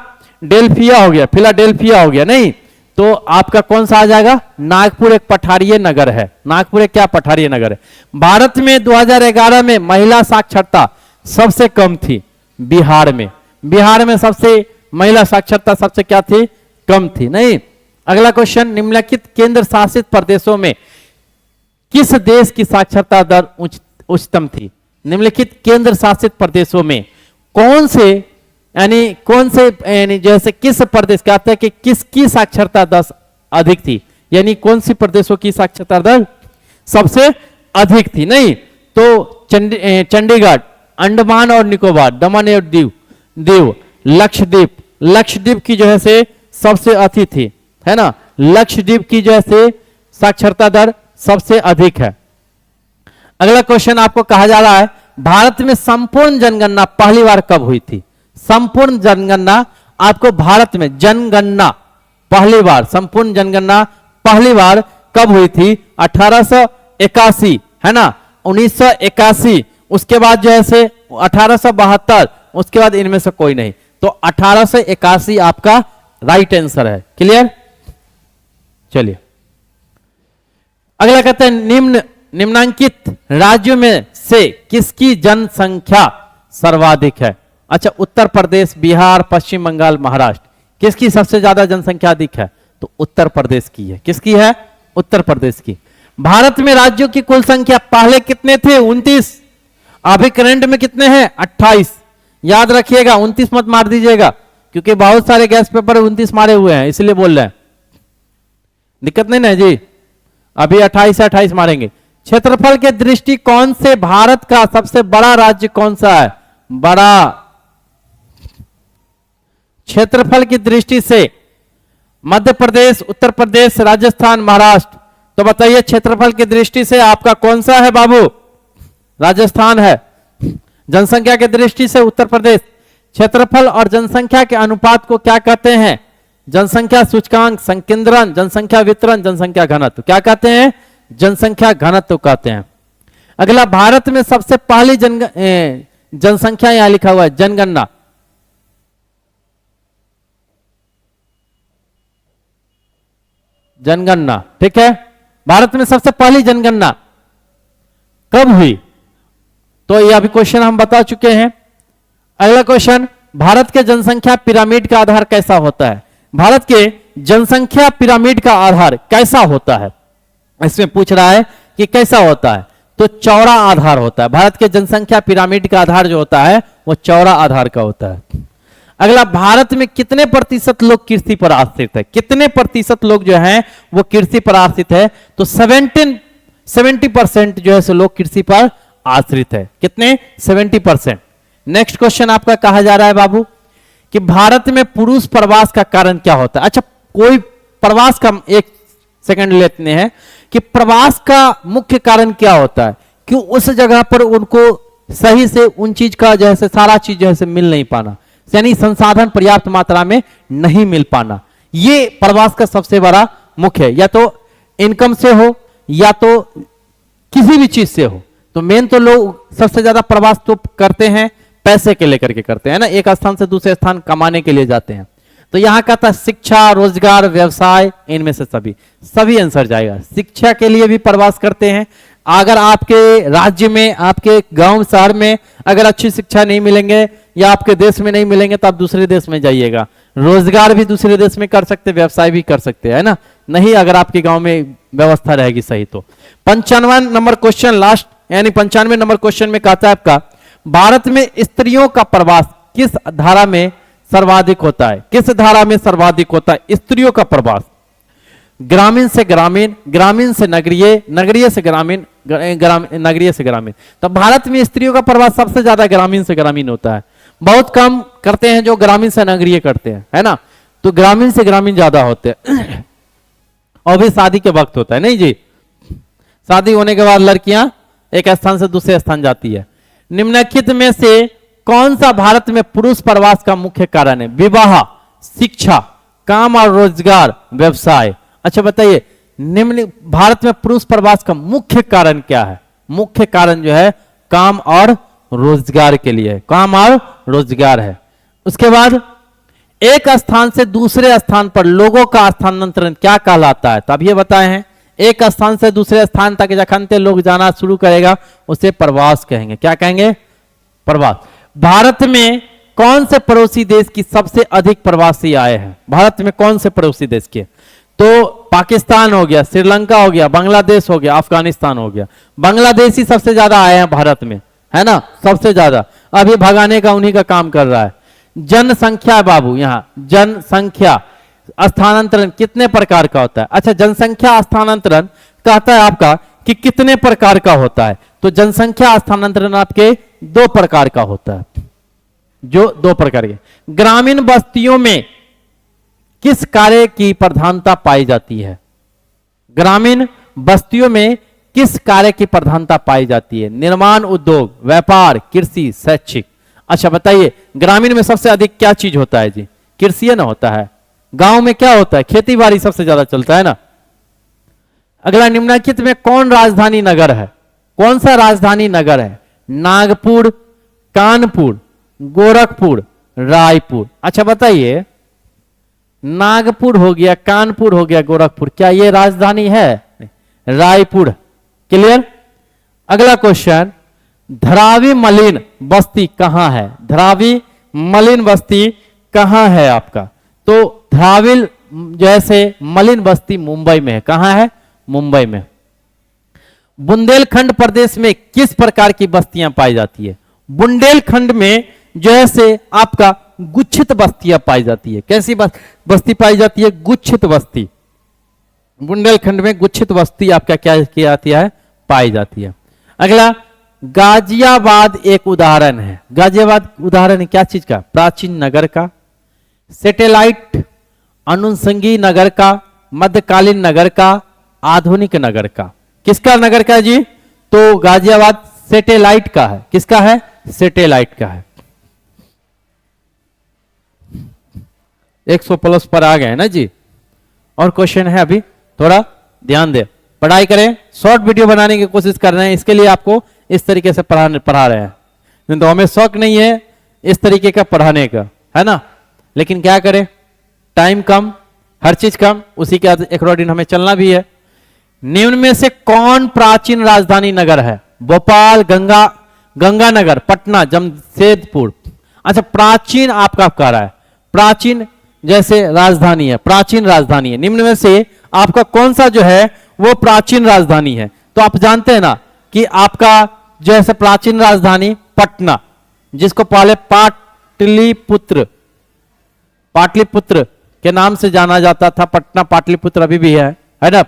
हो गया नहीं। तो आपका कौन सा आ जाएगा? नागपुर एक पठारीय नगर है। नागपुर एक क्या पठारीय नगर है? भारत में 2011 में महिला साक्षरता सबसे कम थी बिहार में। बिहार में सबसे महिला साक्षरता सबसे क्या थी? कम थी नहीं। अगला क्वेश्चन, निम्नलिखित केंद्र शासित प्रदेशों में किस देश की साक्षरता दर उच्चतम थी? निम्नलिखित केंद्र शासित प्रदेशों में कौन से जैसे किस प्रदेश कहते हैं कि किसकी साक्षरता दर अधिक थी, यानी कौन सी प्रदेशों की साक्षरता दर सबसे अधिक थी नहीं। तो चंडीगढ़, अंडमान और निकोबार, दमन और दीव, लक्षद्वीप की जो है से सबसे अधिक थी, है ना। लक्षद्वीप की जो है से साक्षरता दर सबसे अधिक है। अगला क्वेश्चन आपको कहा जा रहा है, भारत में संपूर्ण जनगणना पहली बार कब हुई थी? संपूर्ण जनगणना आपको भारत में जनगणना पहली बार, संपूर्ण जनगणना पहली बार कब हुई थी? 1881, है ना, 1981, उसके बाद जो है से 1872, उसके बाद इनमें से कोई नहीं। तो 1881 आपका राइट आंसर है। क्लियर? चलिए अगला कहते हैं, निम्नांकित राज्यों में से किसकी जनसंख्या सर्वाधिक है? अच्छा, उत्तर प्रदेश, बिहार, पश्चिम बंगाल, महाराष्ट्र, किसकी सबसे ज्यादा जनसंख्या अधिक है? तो उत्तर प्रदेश की है। किसकी है? उत्तर प्रदेश की। भारत में राज्यों की कुल संख्या पहले कितने थे? 29। अभी करंट में कितने हैं? 28। याद रखिएगा, 29 मत मार दीजिएगा, क्योंकि बहुत सारे गैस पेपर 29 मारे हुए हैं, इसलिए बोल रहे हैं। दिक्कत नहीं ना जी, अभी 28 मारेंगे। क्षेत्रफल के दृष्टिकोण से भारत का सबसे बड़ा राज्य कौन सा है? बड़ा क्षेत्रफल की दृष्टि से मध्य प्रदेश, उत्तर प्रदेश, राजस्थान, महाराष्ट्र। तो बताइए क्षेत्रफल की दृष्टि से आपका कौन सा है बाबू? राजस्थान है। जनसंख्या की दृष्टि से उत्तर प्रदेश। क्षेत्रफल और जनसंख्या के अनुपात को क्या कहते हैं? जनसंख्या सूचकांक, संकेंद्रण, जनसंख्या वितरण, जनसंख्या घनत्व। क्या कहते हैं? जनसंख्या घनत्व कहते हैं। अगला, भारत में सबसे पहली जनसंख्या यहां लिखा हुआ है, जनगणना। जनगणना, ठीक है। भारत में सबसे पहली जनगणना कब हुई? तो ये अभी क्वेश्चन हम बता चुके हैं। अगला क्वेश्चन, भारत के जनसंख्या पिरामिड का आधार कैसा होता है? भारत के जनसंख्या पिरामिड का आधार कैसा होता है? इसमें पूछ रहा है कि कैसा होता है। तो चौड़ा आधार होता है। भारत के जनसंख्या पिरामिड का आधार जो होता है वो चौड़ा आधार का होता है। अगला, भारत में कितने प्रतिशत लोग कृषि पर आश्रित है? कितने प्रतिशत लोग जो हैं वो कृषि पर आश्रित है? तो 70% जो है सो लोग कृषि पर आश्रित है। कितने? 70%। नेक्स्ट क्वेश्चन आपका कहा जा रहा है बाबू कि भारत में पुरुष प्रवास का कारण क्या होता है? अच्छा, कोई प्रवास का, एक सेकंड लेते हैं कि प्रवास का मुख्य कारण क्या होता है? क्यों उस जगह पर उनको सही से उन चीज का जैसे सारा चीज जैसे मिल नहीं पाना, यानी संसाधन पर्याप्त मात्रा में नहीं मिल पाना, ये प्रवास का सबसे बड़ा मुख्य है। या तो इनकम से हो या तो किसी भी चीज से हो। तो मेन तो लोग सबसे ज्यादा प्रवास तो करते हैं पैसे के लेकर के करते हैं ना, एक स्थान से दूसरे स्थान कमाने के लिए जाते हैं। तो यहां का था शिक्षा, रोजगार, व्यवसाय, इनमें से सभी आंसर जाएगा। शिक्षा के लिए भी प्रवास करते हैं। अगर आपके राज्य में, आपके गांव शहर में अगर अच्छी शिक्षा नहीं मिलेंगे या आपके देश में नहीं मिलेंगे तो आप दूसरे देश में जाइएगा। रोजगार भी दूसरे देश में कर सकते, व्यवसाय भी कर सकते हैं ना, नहीं अगर आपके गांव में व्यवस्था रहेगी सही तो। 95 नंबर क्वेश्चन लास्ट, यानी 95 नंबर क्वेश्चन में कहता है आपका, भारत में स्त्रियों का प्रवास किस धारा में सर्वाधिक होता है? किस धारा में सर्वाधिक होता है स्त्रियों का प्रवास? ग्रामीण से ग्रामीण, ग्रामीण से नगरीय, नगरीय से ग्रामीण, ग्रामीण, नगरीय से ग्रामीण। तो भारत में स्त्रियों का प्रवास सबसे ज्यादा ग्रामीण से ग्रामीण होता है, बहुत कम करते हैं जो ग्रामीण से नगरीय करते हैं, है ना। तो ग्रामीण से ग्रामीण ज्यादा होते हैं। और भी शादी के वक्त होता है, नहीं जी, शादी होने के बाद लड़कियां एक स्थान से दूसरे स्थान जाती है। निम्नलिखित में से कौन सा भारत में पुरुष प्रवास का मुख्य कारण है? विवाह, शिक्षा, काम और रोजगार, व्यवसाय। अच्छा बताइए, निम्न भारत में पुरुष प्रवास का मुख्य कारण क्या है? मुख्य कारण जो है काम और रोजगार के लिए, काम और रोजगार है। उसके बाद एक स्थान से दूसरे स्थान पर लोगों का स्थानांतरण क्या कहलाता है? तो अब ये बताए हैं, एक स्थान से दूसरे स्थान तक जखन ते लोग जाना शुरू करेगा उसे प्रवास कहेंगे। क्या कहेंगे? प्रवास। भारत में कौन से पड़ोसी देश की सबसे अधिक प्रवासी आए हैं? भारत में कौन से पड़ोसी देश के? तो पाकिस्तान हो गया, श्रीलंका हो गया, बांग्लादेश हो गया, अफगानिस्तान हो गया। बांग्लादेश ही सबसे ज्यादा आए हैं भारत में, है ना, सबसे ज्यादा। अभी भगाने का उन्हीं का काम कर रहा है। जनसंख्या बाबू, यहां जनसंख्या स्थानांतरण कितने प्रकार का होता है? अच्छा, जनसंख्या स्थानांतरण कहता है आपका कि कितने प्रकार का होता है? तो जनसंख्या स्थानांतरण आपके दो प्रकार का होता है, जो दो प्रकार के। ग्रामीण बस्तियों में किस कार्य की प्रधानता पाई जाती है? ग्रामीण बस्तियों में किस कार्य की प्रधानता पाई जाती है? निर्माण, उद्योग, व्यापार, कृषि, शैक्षिक। अच्छा बताइए, ग्रामीण में सबसे अधिक क्या चीज होता है जी? कृषि ना होता है। गांव में क्या होता है? खेती बाड़ी सबसे ज्यादा चलता है ना। अगला, निम्नलिखित में कौन राजधानी नगर है? कौन सा राजधानी नगर है? नागपुर, कानपुर, गोरखपुर, रायपुर। अच्छा बताइए, नागपुर हो गया, कानपुर हो गया, गोरखपुर, क्या ये राजधानी है? रायपुर। क्लियर। अगला क्वेश्चन, धरावी मलिन बस्ती कहां है? धरावी मलिन बस्ती कहां है आपका? तो धरावी जैसे मलिन बस्ती मुंबई में है। कहां है? मुंबई में। बुंदेलखंड प्रदेश में किस प्रकार की बस्तियां पाई जाती है? बुंदेलखंड में जैसे आपका गुच्छित बस्तियां पाई जाती है। कैसी बस्ती पाई जाती है? गुच्छित बस्ती। बुंदेलखंड में गुच्छित बस्ती आपका क्या किया जाती है? पाई जाती है। अगला, गाजियाबाद एक उदाहरण है। गाजियाबाद उदाहरण है क्या चीज का? प्राचीन नगर का, सैटेलाइट अनुषंगी नगर का, मध्यकालीन नगर का, आधुनिक नगर का। किसका नगर का जी? तो गाजियाबाद सैटेलाइट का है। किसका है? सैटेलाइट का है। 100 प्लस पर आ गए ना जी। और क्वेश्चन है, अभी थोड़ा ध्यान दे, पढ़ाई करें। शॉर्ट वीडियो बनाने की कोशिश कर रहे हैं, इसके लिए आपको इस तरीके से पढ़ा रहे हैं। नहीं तो हमें शौक नहीं है इस तरीके का पढ़ाने का, है ना। लेकिन क्या करें, टाइम कम, हर चीज कम, उसी के अकॉर्डिंग हमें चलना भी है। निम्न में से कौन प्राचीन राजधानी नगर है? भोपाल, गंगानगर, पटना, जमशेदपुर। अच्छा, प्राचीन आपका कह रहा है, प्राचीन जैसे राजधानी है, प्राचीन राजधानी है। निम्न में से आपका कौन सा जो है वो प्राचीन राजधानी है? तो आप जानते हैं ना कि आपका जैसे प्राचीन राजधानी पटना, जिसको पहले पाटलिपुत्र के नाम से जाना जाता था। पटना पाटलिपुत्र अभी भी है ना।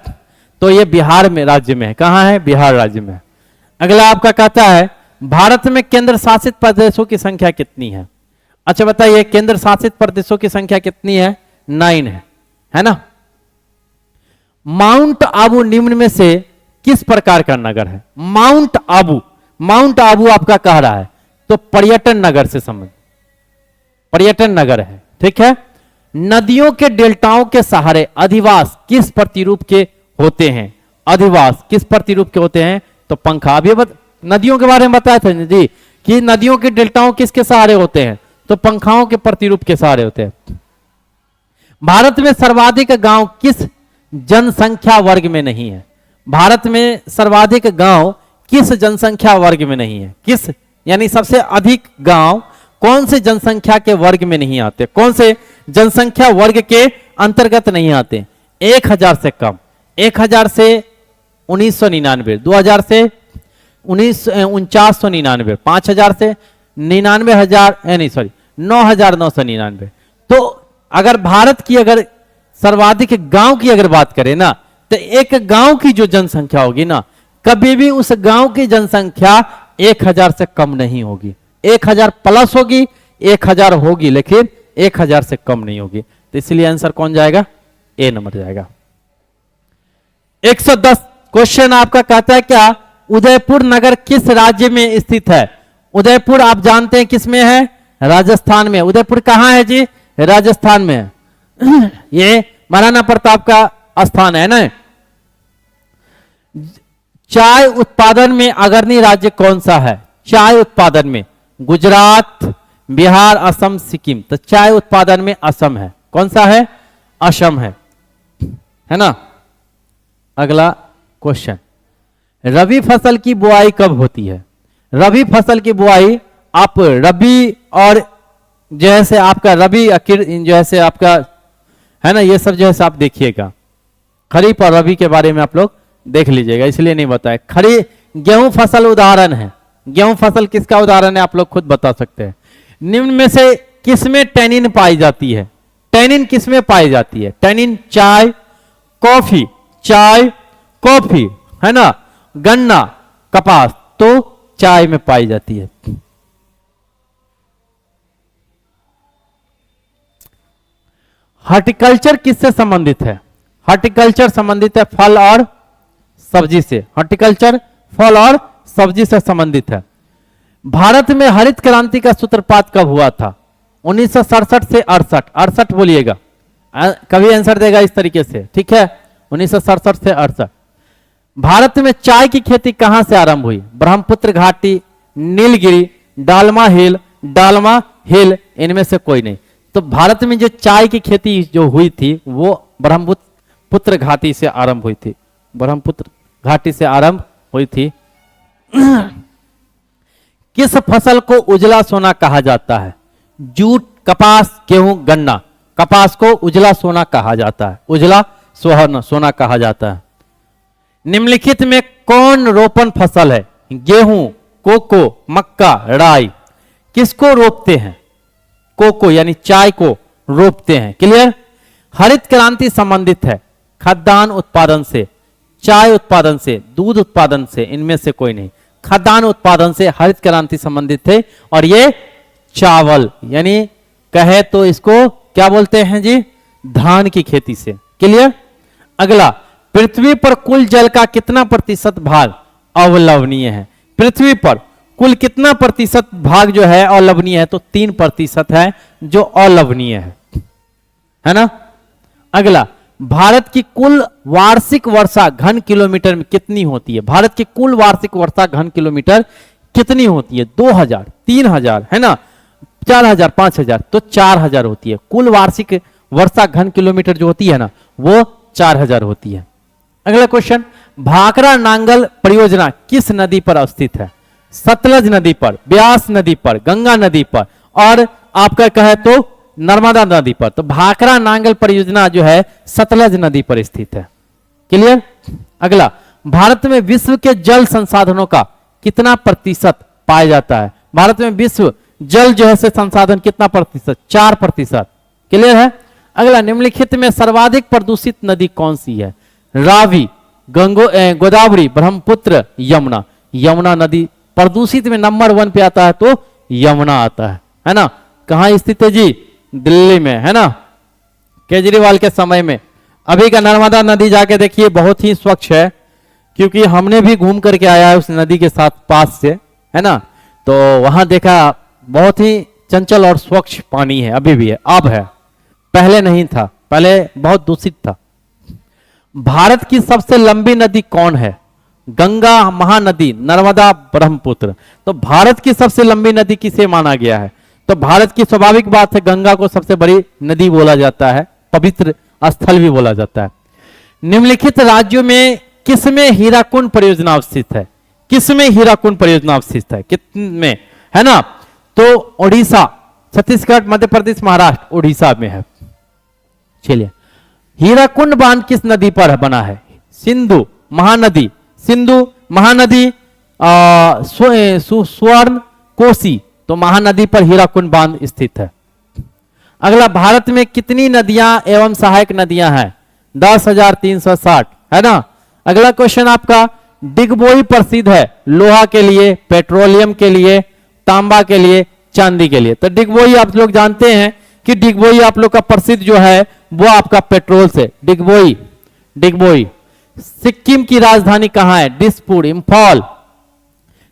तो ये बिहार में राज्य में है। कहां है? बिहार राज्य में। अगला आपका कहता है, भारत में केंद्र शासित प्रदेशों की संख्या कितनी है? अच्छा बताइए, केंद्र शासित प्रदेशों की संख्या कितनी है? 9 है ना। माउंट आबू निम्न में से किस प्रकार का नगर है? माउंट आबू आपका कह रहा है तो पर्यटन नगर से संबंध, पर्यटन नगर है, ठीक है। नदियों के डेल्टाओं के सहारे अधिवास किस प्रतिरूप के होते हैं? अधिवास किस प्रतिरूप के होते हैं? तो पंखा। अभी नदियों के बारे में बताया था जी कि नदियों के डेल्टाओं किसके सहारे होते हैं? तो पंखाओं के प्रतिरूप के सहारे होते हैं। भारत में सर्वाधिक गांव किस जनसंख्या वर्ग में नहीं है? भारत में सर्वाधिक गांव किस जनसंख्या वर्ग में नहीं है? किस, यानी सबसे अधिक गांव कौन से जनसंख्या के वर्ग में नहीं आते? कौन से जनसंख्या वर्ग के अंतर्गत नहीं आते? 1000 से कम, 1000 से 1999, 2000 से 4999, 5000 से 9999। तो अगर भारत की अगर सर्वाधिक गांव की अगर बात करें ना, तो एक गांव की जो जनसंख्या होगी ना कभी भी उस गांव की जनसंख्या 1000 से कम नहीं होगी। 1000 प्लस होगी, 1000 होगी, लेकिन 1000 से कम नहीं होगी। तो इसलिए आंसर कौन जाएगा? ए नंबर जाएगा। 110 क्वेश्चन आपका कहता है क्या, उदयपुर नगर किस राज्य में स्थित है? उदयपुर आप जानते हैं किस में है? राजस्थान में। उदयपुर कहां है जी? राजस्थान में है। ये महाराणा प्रताप का स्थान है ना। चाय उत्पादन में अग्रणी राज्य कौन सा है? चाय उत्पादन में गुजरात, बिहार, असम, सिक्किम। तो चाय उत्पादन में असम है। कौन सा है? असम है ना। अगला क्वेश्चन, रबी फसल की बुआई कब होती है? रबी फसल की बुआई आप रबी और जैसे आपका रबी जैसे आपका है ना, ये सब जो है आप देखिएगा। खरीफ और रबी के बारे में आप लोग देख लीजिएगा, इसलिए नहीं बताए। गेहूं फसल उदाहरण है। गेहूं फसल किसका उदाहरण है? आप लोग खुद बता सकते हैं। निम्न में से किसमें टैनिन पाई जाती है? टैनिन किसमें पाई जाती है? टैनिन चाय, कॉफी, चाय, कॉफी है ना, गन्ना, कपास, तो चाय में पाई जाती है। हॉर्टिकल्चर किससे संबंधित है? हॉर्टिकल्चर संबंधित है फल और सब्जी से। हॉर्टिकल्चर फल और सब्जी से संबंधित है। भारत में हरित क्रांति का सूत्रपात कब हुआ था? 1967 से 68। 68 बोलिएगा, कभी आंसर देगा इस तरीके से, ठीक है। 1967 से 68। भारत में चाय की खेती कहां से आरंभ हुई? ब्रह्मपुत्र घाटी, नीलगिरी, डालमा हिल, इनमें से कोई नहीं। तो भारत में जो चाय की खेती जो हुई थी वो ब्रह्मपुत्र घाटी से आरंभ हुई थी। ब्रह्मपुत्र घाटी से आरंभ हुई थी। किस फसल को उजला सोना कहा जाता है? जूट, कपास, गेहूं, गन्ना। कपास को उजला सोना कहा जाता है। उजला सोना कहा जाता है। निम्नलिखित में कौन रोपण फसल है? गेहूं, कोको, मक्का, राई। किसको रोपते हैं? कोको यानी चाय को रोपते हैं। क्लियर। हरित क्रांति संबंधित है खाद्यान्न उत्पादन से, चाय उत्पादन से, दूध उत्पादन से, इनमें से कोई नहीं। खाद्यान्न उत्पादन से हरित क्रांति संबंधित थे। और ये चावल यानी कहे तो इसको क्या बोलते हैं जी? धान की खेती से। क्लियर। अगला, पृथ्वी पर कुल जल का कितना प्रतिशत भाग अवलवनीय है? पृथ्वी पर कुल कितना प्रतिशत भाग जो है अवलवनीय है? तो 3% है जो अवलवनीय है ना। अगला, भारत की कुल वार्षिक वर्षा घन किलोमीटर में कितनी होती है? भारत की कुल वार्षिक वर्षा घन किलोमीटर कितनी होती है? 2000, 3000 है ना, 4000, 5000। तो 4000 होती है। कुल वार्षिक वर्षा घन किलोमीटर जो होती है ना वो 4000 होती है। अगला क्वेश्चन, भाखड़ा नांगल परियोजना किस नदी पर स्थित है? सतलज नदी पर, ब्यास नदी पर, गंगा नदी पर और आपका कहे तो नर्मदा नदी पर। तो भाखड़ा नांगल परियोजना जो है सतलज नदी पर स्थित है। क्लियर। अगला, भारत में विश्व के जल संसाधनों का कितना प्रतिशत पाया जाता है? भारत में विश्व जल जो है संसाधन कितना प्रतिशत? 4%। क्लियर है। अगला, निम्नलिखित में सर्वाधिक प्रदूषित नदी कौन सी है? रावी, गोदावरी, ब्रह्मपुत्र, यमुना। यमुना नदी प्रदूषित में नंबर 1 पे आता है तो यमुना आता है ना। कहां स्थित है जी? दिल्ली में, है ना, केजरीवाल के समय में। अभी का नर्मदा नदी जाके देखिए, बहुत ही स्वच्छ है, क्योंकि हमने भी घूम करके आया है उस नदी के साथ पास से, है ना। तो वहां देखा बहुत ही चंचल और स्वच्छ पानी है, अभी भी है, अब है, पहले नहीं था, पहले बहुत दूषित था। भारत की सबसे लंबी नदी कौन है? गंगा, महानदी, नर्मदा, ब्रह्मपुत्र। तो भारत की सबसे लंबी नदी किसे माना गया है? तो भारत की स्वाभाविक बात है, गंगा को सबसे बड़ी नदी बोला जाता है, पवित्र स्थल भी बोला जाता है। निम्नलिखित राज्यों में किसमें हीराकुंड परियोजना स्थित है? किसमें हीराकुंड परियोजना स्थित है? कितने, है ना। तो ओडिशा, छत्तीसगढ़, मध्य प्रदेश, महाराष्ट्र, ओडिशा में है। चलिए, हीराकुंड बांध किस नदी पर बना है? सिंधु, महानदी, सिंधु, महानदी, स्वर्ण, कोसी। तो महानदी पर हीराकुंड बांध स्थित है। अगला, भारत में कितनी नदियां एवं सहायक नदियां हैं? 10,360, है ना। अगला क्वेश्चन आपका, डिगबोई प्रसिद्ध है लोहा के लिए, पेट्रोलियम के लिए, तांबा के लिए, चांदी के लिए। तो डिगबोई आप लोग जानते हैं कि डिगबोई आप लोग का प्रसिद्ध जो है वो आपका पेट्रोल से। डिगबोई, डिगबोई। सिक्किम की राजधानी कहां है? दिसपुर, इंफॉल,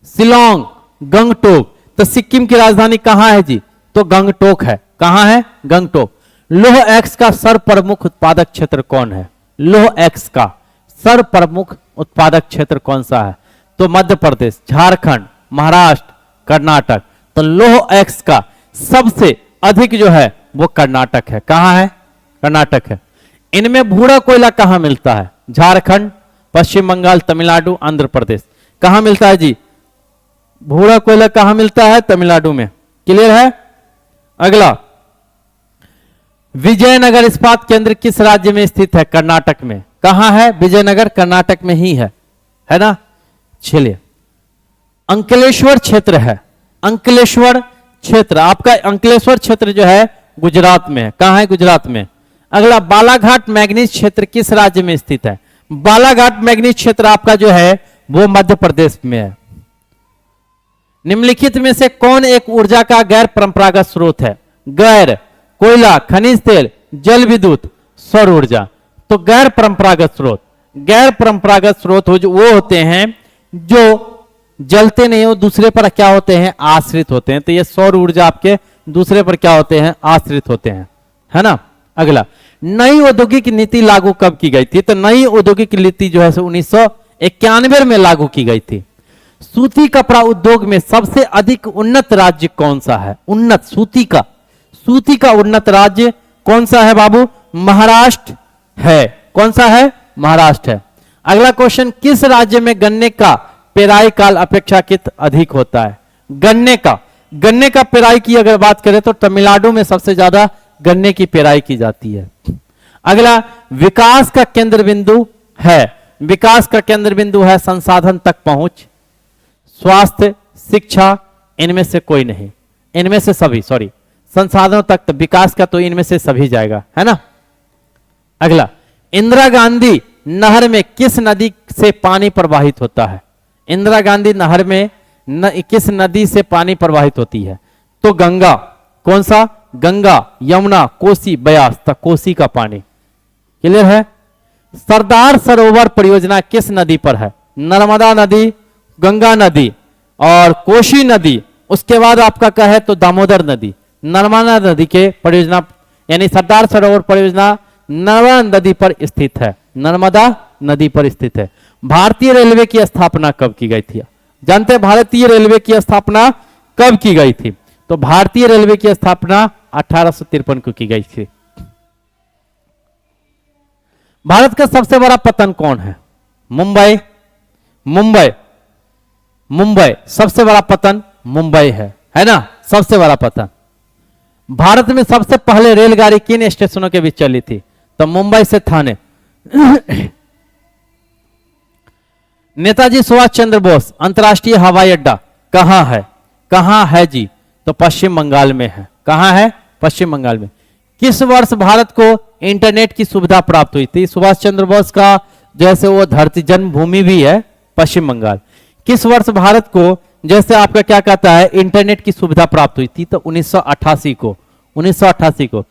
शिलोंग, गंगटोक। तो सिक्किम की राजधानी कहां है जी? तो गंगटोक है। कहां है? गंगटोक। लौह एक्स का सर्वप्रमुख उत्पादक क्षेत्र कौन है? लौह एक्स का सर्वप्रमुख उत्पादक क्षेत्र कौन सा है? तो मध्य प्रदेश, झारखंड, महाराष्ट्र, कर्नाटक। तो लौह एक्स का सबसे अधिक जो है वो कर्नाटक है। कहां है? कर्नाटक है। इनमें भूरा कोयला कहां मिलता है? झारखंड, पश्चिम बंगाल, तमिलनाडु, आंध्र प्रदेश। कहां मिलता है जी? भूरा कोयला कहां मिलता है? तमिलनाडु में। क्लियर है? अगला, विजयनगर इस्पात केंद्र किस राज्य में स्थित है? कर्नाटक में। कहां है? विजयनगर कर्नाटक में ही है ना? चलिए, अंकलेश्वर क्षेत्र है। अंकलेश्वर क्षेत्र, आपका अंकलेश्वर क्षेत्र जो है गुजरात में है। कहां है? गुजरात में। अगला, बालाघाट मैग्नीज क्षेत्र किस राज्य में स्थित है? बालाघाट मैग्नीज क्षेत्र आपका जो है वो मध्य प्रदेश में है। निम्नलिखित में से कौन एक ऊर्जा का गैर परंपरागत स्रोत है? गैर, कोयला, खनिज तेल, जल विद्युत, सौर ऊर्जा। तो गैर परंपरागत स्रोत, गैर परंपरागत स्रोत वो होते हैं जो जलते नहीं हो, दूसरे पर क्या होते हैं? आश्रित होते हैं। तो ये सौर ऊर्जा आपके दूसरे पर क्या होते हैं? आश्रित होते हैं, है ना? अगला, नई औद्योगिक नीति लागू कब की गई थी? तो नई औद्योगिक नीति जो है 1991 में लागू की गई थी। सूती कपड़ा उद्योग में सबसे अधिक उन्नत राज्य कौन सा है? उन्नत, सूती का उन्नत राज्य कौन सा है बाबू? महाराष्ट्र है। कौन सा है? महाराष्ट्र है। अगला क्वेश्चन, किस राज्य में गन्ने का पेराई काल अपेक्षाकृत अधिक होता है? गन्ने का पेराई की अगर बात करें तो तमिलनाडु में सबसे ज्यादा गन्ने की पेराई की जाती है। अगला, विकास का केंद्र बिंदु है। विकास का केंद्र बिंदु है संसाधन तक पहुंच, स्वास्थ्य, शिक्षा, इनमें से कोई नहीं, इनमें से सभी, सॉरी, संसाधनों तक। तो विकास का तो इनमें से सभी जाएगा, है ना? अगला, इंदिरा गांधी नहर में किस नदी से पानी प्रवाहित होता है? इंदिरा गांधी नहर में किस नदी से पानी प्रवाहित होती है? तो गंगा। कौन सा? गंगा, यमुना, कोसी, ब्यास। तक कोसी का पानी। क्लियर है? सरदार सरोवर परियोजना किस नदी पर है? नर्मदा नदी, गंगा नदी और कोसी नदी। उसके बाद आपका क्या है? तो दामोदर नदी। नर्मदा नदी के परियोजना यानी सरदार सरोवर परियोजना नर्मदा नदी पर स्थित है। नर्मदा नदी पर स्थित है। भारतीय रेलवे की स्थापना कब की गई थी? जानते हैं भारतीय रेलवे की स्थापना कब की गई थी? तो भारतीय रेलवे की स्थापना 1853 को की गई थी। भारत का सबसे बड़ा पतन कौन है? मुंबई, सबसे बड़ा पतन मुंबई है ना? सबसे बड़ा पतन। भारत में सबसे पहले रेलगाड़ी किन स्टेशनों के बीच चली थी? तो मुंबई से थाने। नेताजी सुभाष चंद्र बोस अंतर्राष्ट्रीय हवाई अड्डा कहां है जी? तो पश्चिम बंगाल में है। कहां है? पश्चिम बंगाल में। किस वर्ष भारत को इंटरनेट की सुविधा प्राप्त हुई थी? सुभाष चंद्र बोस का जैसे वो धरती जन्मभूमि भी है पश्चिम बंगाल। किस वर्ष भारत को जैसे आपका क्या कहता है इंटरनेट की सुविधा प्राप्त हुई थी? तो 1988 को। 1988 को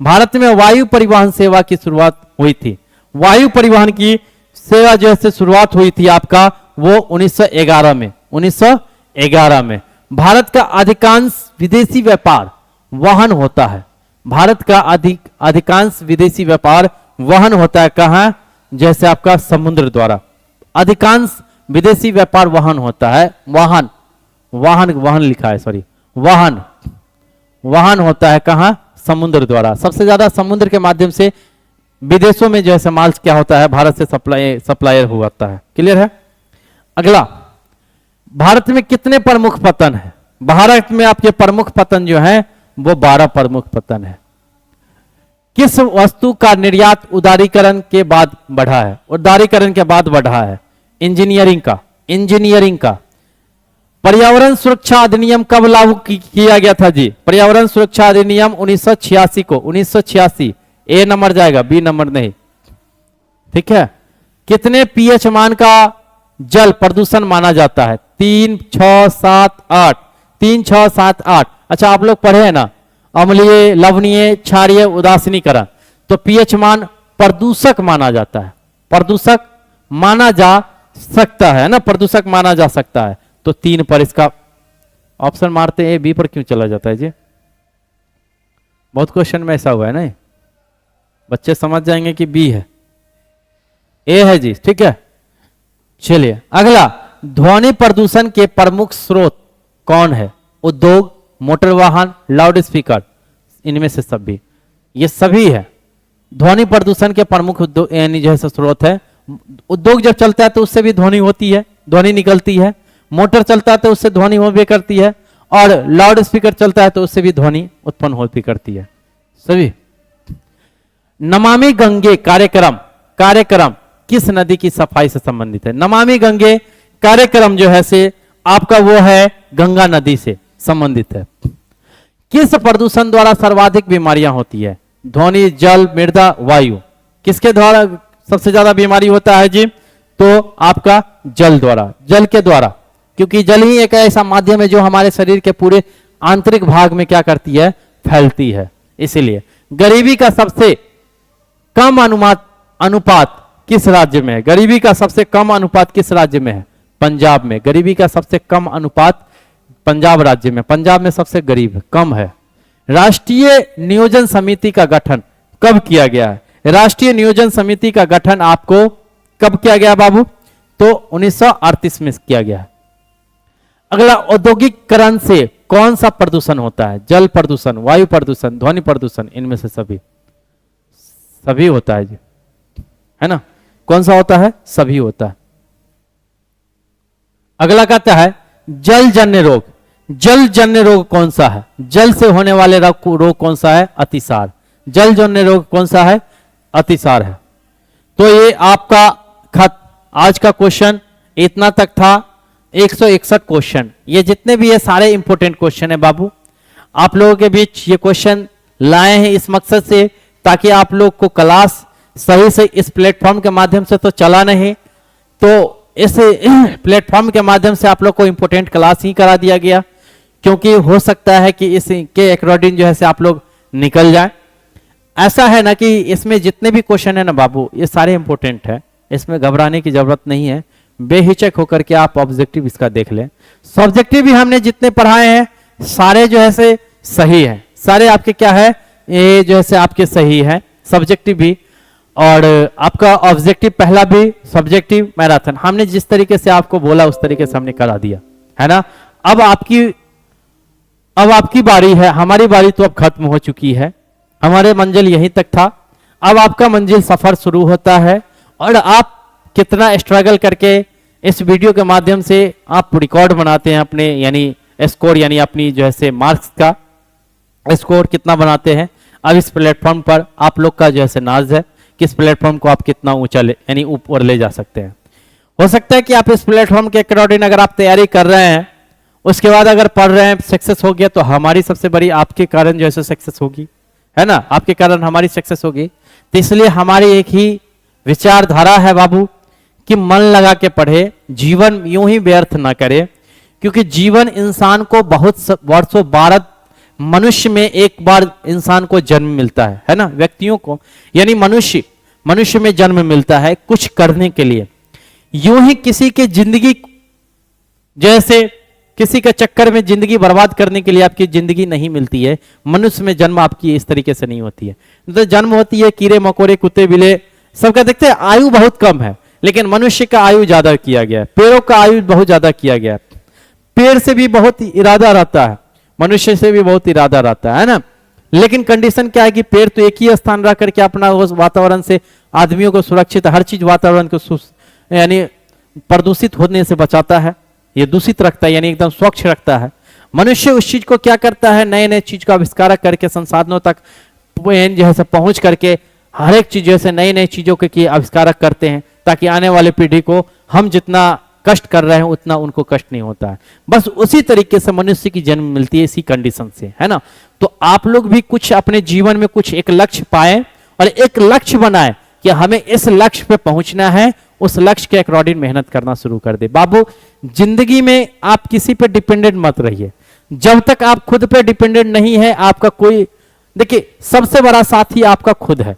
भारत में वायु परिवहन सेवा की शुरुआत हुई थी। वायु परिवहन की सेवा जैसे शुरुआत हुई थी आपका वो 1911 में। 1911 में भारत का अधिकांश विदेशी व्यापार वहन होता है। भारत का अधिकांश विदेशी व्यापार वहन होता है कहां? जैसे आपका समुद्र द्वारा। अधिकांश विदेशी व्यापार वहन होता है। वाहन लिखा है, सॉरी, वाहन होता है कहां? समुद्र द्वारा। सबसे ज्यादा समुद्र के माध्यम से विदेशों में जैसे माल क्या होता है भारत से सप्लायर होता है। क्लियर है? अगला, भारत में कितने प्रमुख पतन है? भारत में आपके प्रमुख पतन जो है वो 12 प्रमुख पतन है। किस वस्तु का निर्यात उदारीकरण के बाद बढ़ा है? उदारीकरण के बाद बढ़ा है इंजीनियरिंग का। पर्यावरण सुरक्षा अधिनियम कब लागू किया गया था जी? पर्यावरण सुरक्षा अधिनियम 1986 को। 1986। ए नंबर जाएगा, बी नंबर नहीं, ठीक है? कितने पीएच मान का जल प्रदूषण माना जाता है? 3, 6, 7, 8। 3, 6, 7, 8। अच्छा आप लोग पढ़े हैं ना, अम्लीय, लवणीय, क्षारीय, उदासीनीकरण। तो पीएच मान प्रदूषक माना जाता है, प्रदूषक माना जा सकता है ना, प्रदूषक माना जा सकता है। तो 3 पर इसका ऑप्शन मारते हैं, बी पर क्यों चला जाता है जी? बहुत क्वेश्चन में ऐसा हुआ है ना, बच्चे समझ जाएंगे कि बी है, ए है जी, ठीक है। चलिए अगला, ध्वनि प्रदूषण के प्रमुख स्रोत कौन है? उद्योग, मोटर वाहन, लाउड स्पीकर, इनमें से सभी, ये सभी है। ध्वनि प्रदूषण के प्रमुख उद्योग यानी जो है स्रोत है। उद्योग जब चलता है तो उससे भी ध्वनि होती है, ध्वनि निकलती है। मोटर चलता है तो उससे ध्वनि हो भी करती है, और लाउड स्पीकर चलता है तो उससे भी ध्वनि उत्पन्न होती करती है सभी। नमामि गंगे कार्यक्रम किस नदी की सफाई से संबंधित है? नमामि गंगे कार्यक्रम जो है से आपका वो है गंगा नदी से संबंधित है। किस प्रदूषण द्वारा सर्वाधिक बीमारियां होती है? ध्वनि, जल, मृदा, वायु। किसके द्वारा सबसे ज्यादा बीमारी होता है जी? तो आपका जल द्वारा, जल के द्वारा, क्योंकि जल ही एक ऐसा माध्यम है जो हमारे शरीर के पूरे आंतरिक भाग में क्या करती है? फैलती है। इसीलिए गरीबी का सबसे कम अनुपात किस राज्य में है? गरीबी का सबसे कम अनुपात किस राज्य में है? पंजाब में। गरीबी का सबसे कम अनुपात पंजाब राज्य में, पंजाब में सबसे गरीब कम है। राष्ट्रीय नियोजन समिति का गठन कब किया गया है? राष्ट्रीय नियोजन समिति का गठन आपको कब किया गया बाबू? तो 1938 में किया गया है। अगला, औद्योगिकरण से कौन सा प्रदूषण होता है? जल प्रदूषण, वायु प्रदूषण, ध्वनि प्रदूषण, इनमें से सभी होता है जी, है ना। कौन सा होता है? सभी होता है। अगला कहता है जलजन्य रोग। जलजन्य रोग कौन सा है? जल से होने वाले रोग कौन सा है? अतिसार। जलजन्य रोग कौन सा है? अतिसार है। तो ये आपका आज का क्वेश्चन इतना तक था। 161 क्वेश्चन, ये जितने भी ये सारे इंपॉर्टेंट क्वेश्चन है बाबू, आप लोगों के बीच ये क्वेश्चन लाए हैं इस मकसद से ताकि आप लोग को क्लास सही से इस प्लेटफॉर्म के माध्यम से तो चला नहीं, तो इस प्लेटफॉर्म के माध्यम से आप लोग को इंपॉर्टेंट क्लास ही करा दिया गया, क्योंकि हो सकता है कि इसके अकॉर्डिंग जो है से आप लोग निकल जाए। ऐसा है ना कि इसमें जितने भी क्वेश्चन है ना बाबू, ये सारे इंपॉर्टेंट है, इसमें घबराने की जरूरत नहीं है। बेहिचक होकर के आप ऑब्जेक्टिव इसका देख लें। सब्जेक्टिव भी हमने जितने पढ़ाए हैं सारे जो है से सही है, सारे आपके क्या है, ये जो है से आपके सही है, सब्जेक्टिव भी और आपका ऑब्जेक्टिव पहला भी, सब्जेक्टिव, मैराथन। हमने जिस तरीके से आपको बोला उस तरीके से हमने करा दिया है ना। अब आपकी बारी है, हमारी बारी तो अब खत्म हो चुकी है, हमारे मंजिल यहीं तक था। अब आपका मंजिल सफर शुरू होता है और आप कितना स्ट्रगल करके इस वीडियो के माध्यम से आप रिकॉर्ड बनाते हैं अपने, यानी स्कोर, यानी अपनी जो है से मार्क्स का स्कोर कितना बनाते हैं। अब इस प्लेटफॉर्म पर आप लोग का जो है से नाज है कि इस प्लेटफॉर्म को आप कितना ऊंचा यानी ऊपर ले जा सकते हैं। हो सकता है कि आप इस प्लेटफॉर्म के अकॉर्डिंग अगर आप तैयारी कर रहे हैं, उसके बाद अगर पढ़ रहे हैं, सक्सेस हो गया, तो हमारी सबसे बड़ी आपके कारण जो है सक्सेस होगी, है ना, आपके कारण हमारी सक्सेस होगी। तो इसलिए हमारी एक ही विचारधारा है बाबू कि मन लगा के पढ़े, जीवन यूं ही व्यर्थ ना करे, क्योंकि जीवन इंसान को बहुत वर्षों बाद मनुष्य में एक बार इंसान को जन्म मिलता है ना, व्यक्तियों को, यानी मनुष्य में जन्म मिलता है कुछ करने के लिए। यूं ही किसी की जिंदगी, जैसे किसी के चक्कर में जिंदगी बर्बाद करने के लिए आपकी जिंदगी नहीं मिलती है। मनुष्य में जन्म आपकी इस तरीके से नहीं होती है। तो जन्म होती है कीड़े मकोड़े, कुत्ते बिल्ले, सबका देखते हैं आयु बहुत कम है, लेकिन मनुष्य का आयु ज्यादा किया गया है, पेड़ों का आयु बहुत ज्यादा किया गया है, पेड़ से भी बहुत इरादा रहता है, मनुष्य से भी बहुत इरादा रहता है ना। लेकिन कंडीशन क्या है कि पेड़ तो एक ही स्थान रह करके अपना उस वातावरण से आदमियों को सुरक्षित, हर चीज वातावरण को यानी प्रदूषित होने से बचाता है, ये दूषित रखता है, यानी एकदम स्वच्छ रखता है। मनुष्य उस चीज को क्या करता है, नए नए चीज का आविष्कार करके संसाधनों तक जो है पहुंच करके हर एक चीज जैसे नई नई चीजों के आविष्कार करते हैं, ताकि आने वाले पीढ़ी को हम जितना कष्ट कर रहे हैं उतना उनको कष्ट नहीं होता है। बस उसी तरीके से मनुष्य की जन्म मिलती है इसी कंडीशन से, है ना। तो आप लोग भी कुछ अपने जीवन में कुछ एक लक्ष्य पाए और एक लक्ष्य बनाए कि हमें इस लक्ष्य पे पहुंचना है उस लक्ष्य के अकॉर्डिंग मेहनत करना शुरू कर दे। बाबू जिंदगी में आप किसी पे डिपेंडेंट मत रहिए। जब तक आप खुद पे डिपेंडेंट नहीं है, आपका कोई, देखिए सबसे बड़ा साथी आपका खुद है।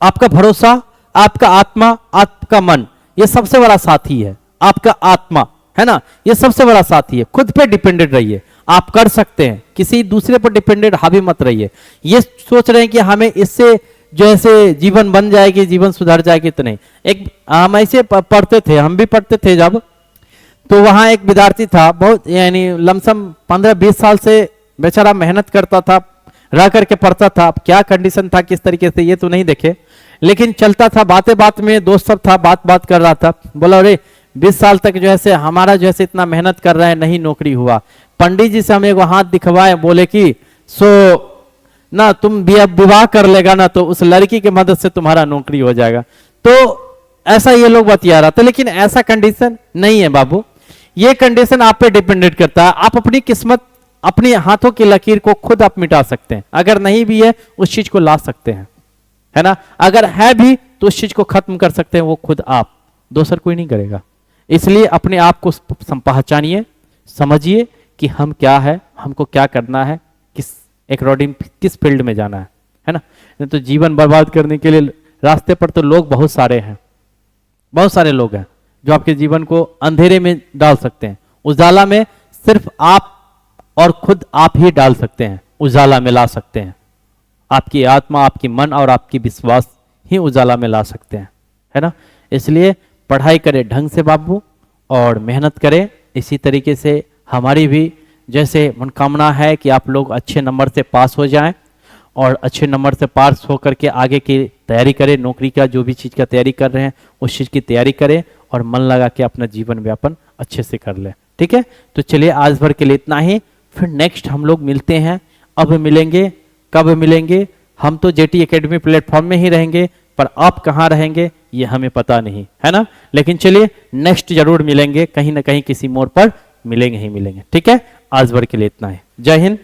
आपका भरोसा, आपका आत्मा, आपका मन, ये सबसे बड़ा साथी है। आपका आत्मा है ना, ये सबसे बड़ा साथी है। खुद पे डिपेंडेंट रहिए, आप कर सकते हैं। किसी दूसरे पर डिपेंडेंट हावी मत रहिए। ये सोच रहे हैं कि हमें इससे जो ऐसे जीवन बन जाएगी, जीवन सुधर जाएगी, तो नहीं। एक हम ऐसे पढ़ते थे, हम भी पढ़ते थे जब, तो वहां एक विद्यार्थी था, बहुत यानी लमसम 15-20 साल से बेचारा मेहनत करता था, रह करके पढ़ता था। अब क्या कंडीशन था, किस तरीके से, ये तो नहीं देखे, लेकिन चलता था। बातें बात में दोस्त सब था, बात बात कर रहा था, बोला अरे 20 साल तक जो है हमारा जो है इतना मेहनत कर रहे हैं, नहीं नौकरी हुआ। पंडित जी से हम एक हाथ दिखवाए, बोले कि सो ना तुम विवाह कर लेगा ना, तो उस लड़की की मदद से तुम्हारा नौकरी हो जाएगा। तो ऐसा ये लोग बतिया रहा था, लेकिन ऐसा कंडीशन नहीं है बाबू। ये कंडीशन आप पे डिपेंडेंट करता है। आप अपनी किस्मत, अपने हाथों की लकीर को खुद आप मिटा सकते हैं। अगर नहीं भी है, उस चीज को ला सकते हैं, है ना। अगर है भी तो उस चीज को खत्म कर सकते हैं, वो खुद आप, दूसर कोई नहीं करेगा। इसलिए अपने आप को पहचानिए, समझिए कि हम क्या है, हमको क्या करना है, किस अकॉर्डिंग किस फील्ड में जाना है ना। नहीं तो जीवन बर्बाद करने के लिए रास्ते पर तो लोग बहुत सारे हैं, बहुत सारे लोग हैं जो आपके जीवन को अंधेरे में डाल सकते हैं। उजाला में सिर्फ आप और खुद आप ही डाल सकते हैं, उजाला में ला सकते हैं। आपकी आत्मा, आपकी मन और आपकी विश्वास ही उजाला में ला सकते हैं, है ना। इसलिए पढ़ाई करें ढंग से बाबू, और मेहनत करें। इसी तरीके से हमारी भी जैसे मनोकामना है कि आप लोग अच्छे नंबर से पास हो जाएं, और अच्छे नंबर से पास होकर के आगे की तैयारी करें। नौकरी का जो भी चीज़ का तैयारी कर रहे हैं, उस चीज़ की तैयारी करें, और मन लगा के अपना जीवन व्यापन अच्छे से कर लें। ठीक है, तो चलिए आज भर के लिए इतना ही। फिर नेक्स्ट हम लोग मिलते हैं। अब मिलेंगे, कब मिलेंगे, हम तो जेटी एकेडमी प्लेटफॉर्म में ही रहेंगे, पर आप कहाँ रहेंगे ये हमें पता नहीं, है ना। लेकिन चलिए नेक्स्ट जरूर मिलेंगे, कहीं ना कहीं किसी मोड़ पर मिलेंगे ही मिलेंगे। ठीक है, आज भर के लिए इतना है। जय हिंद।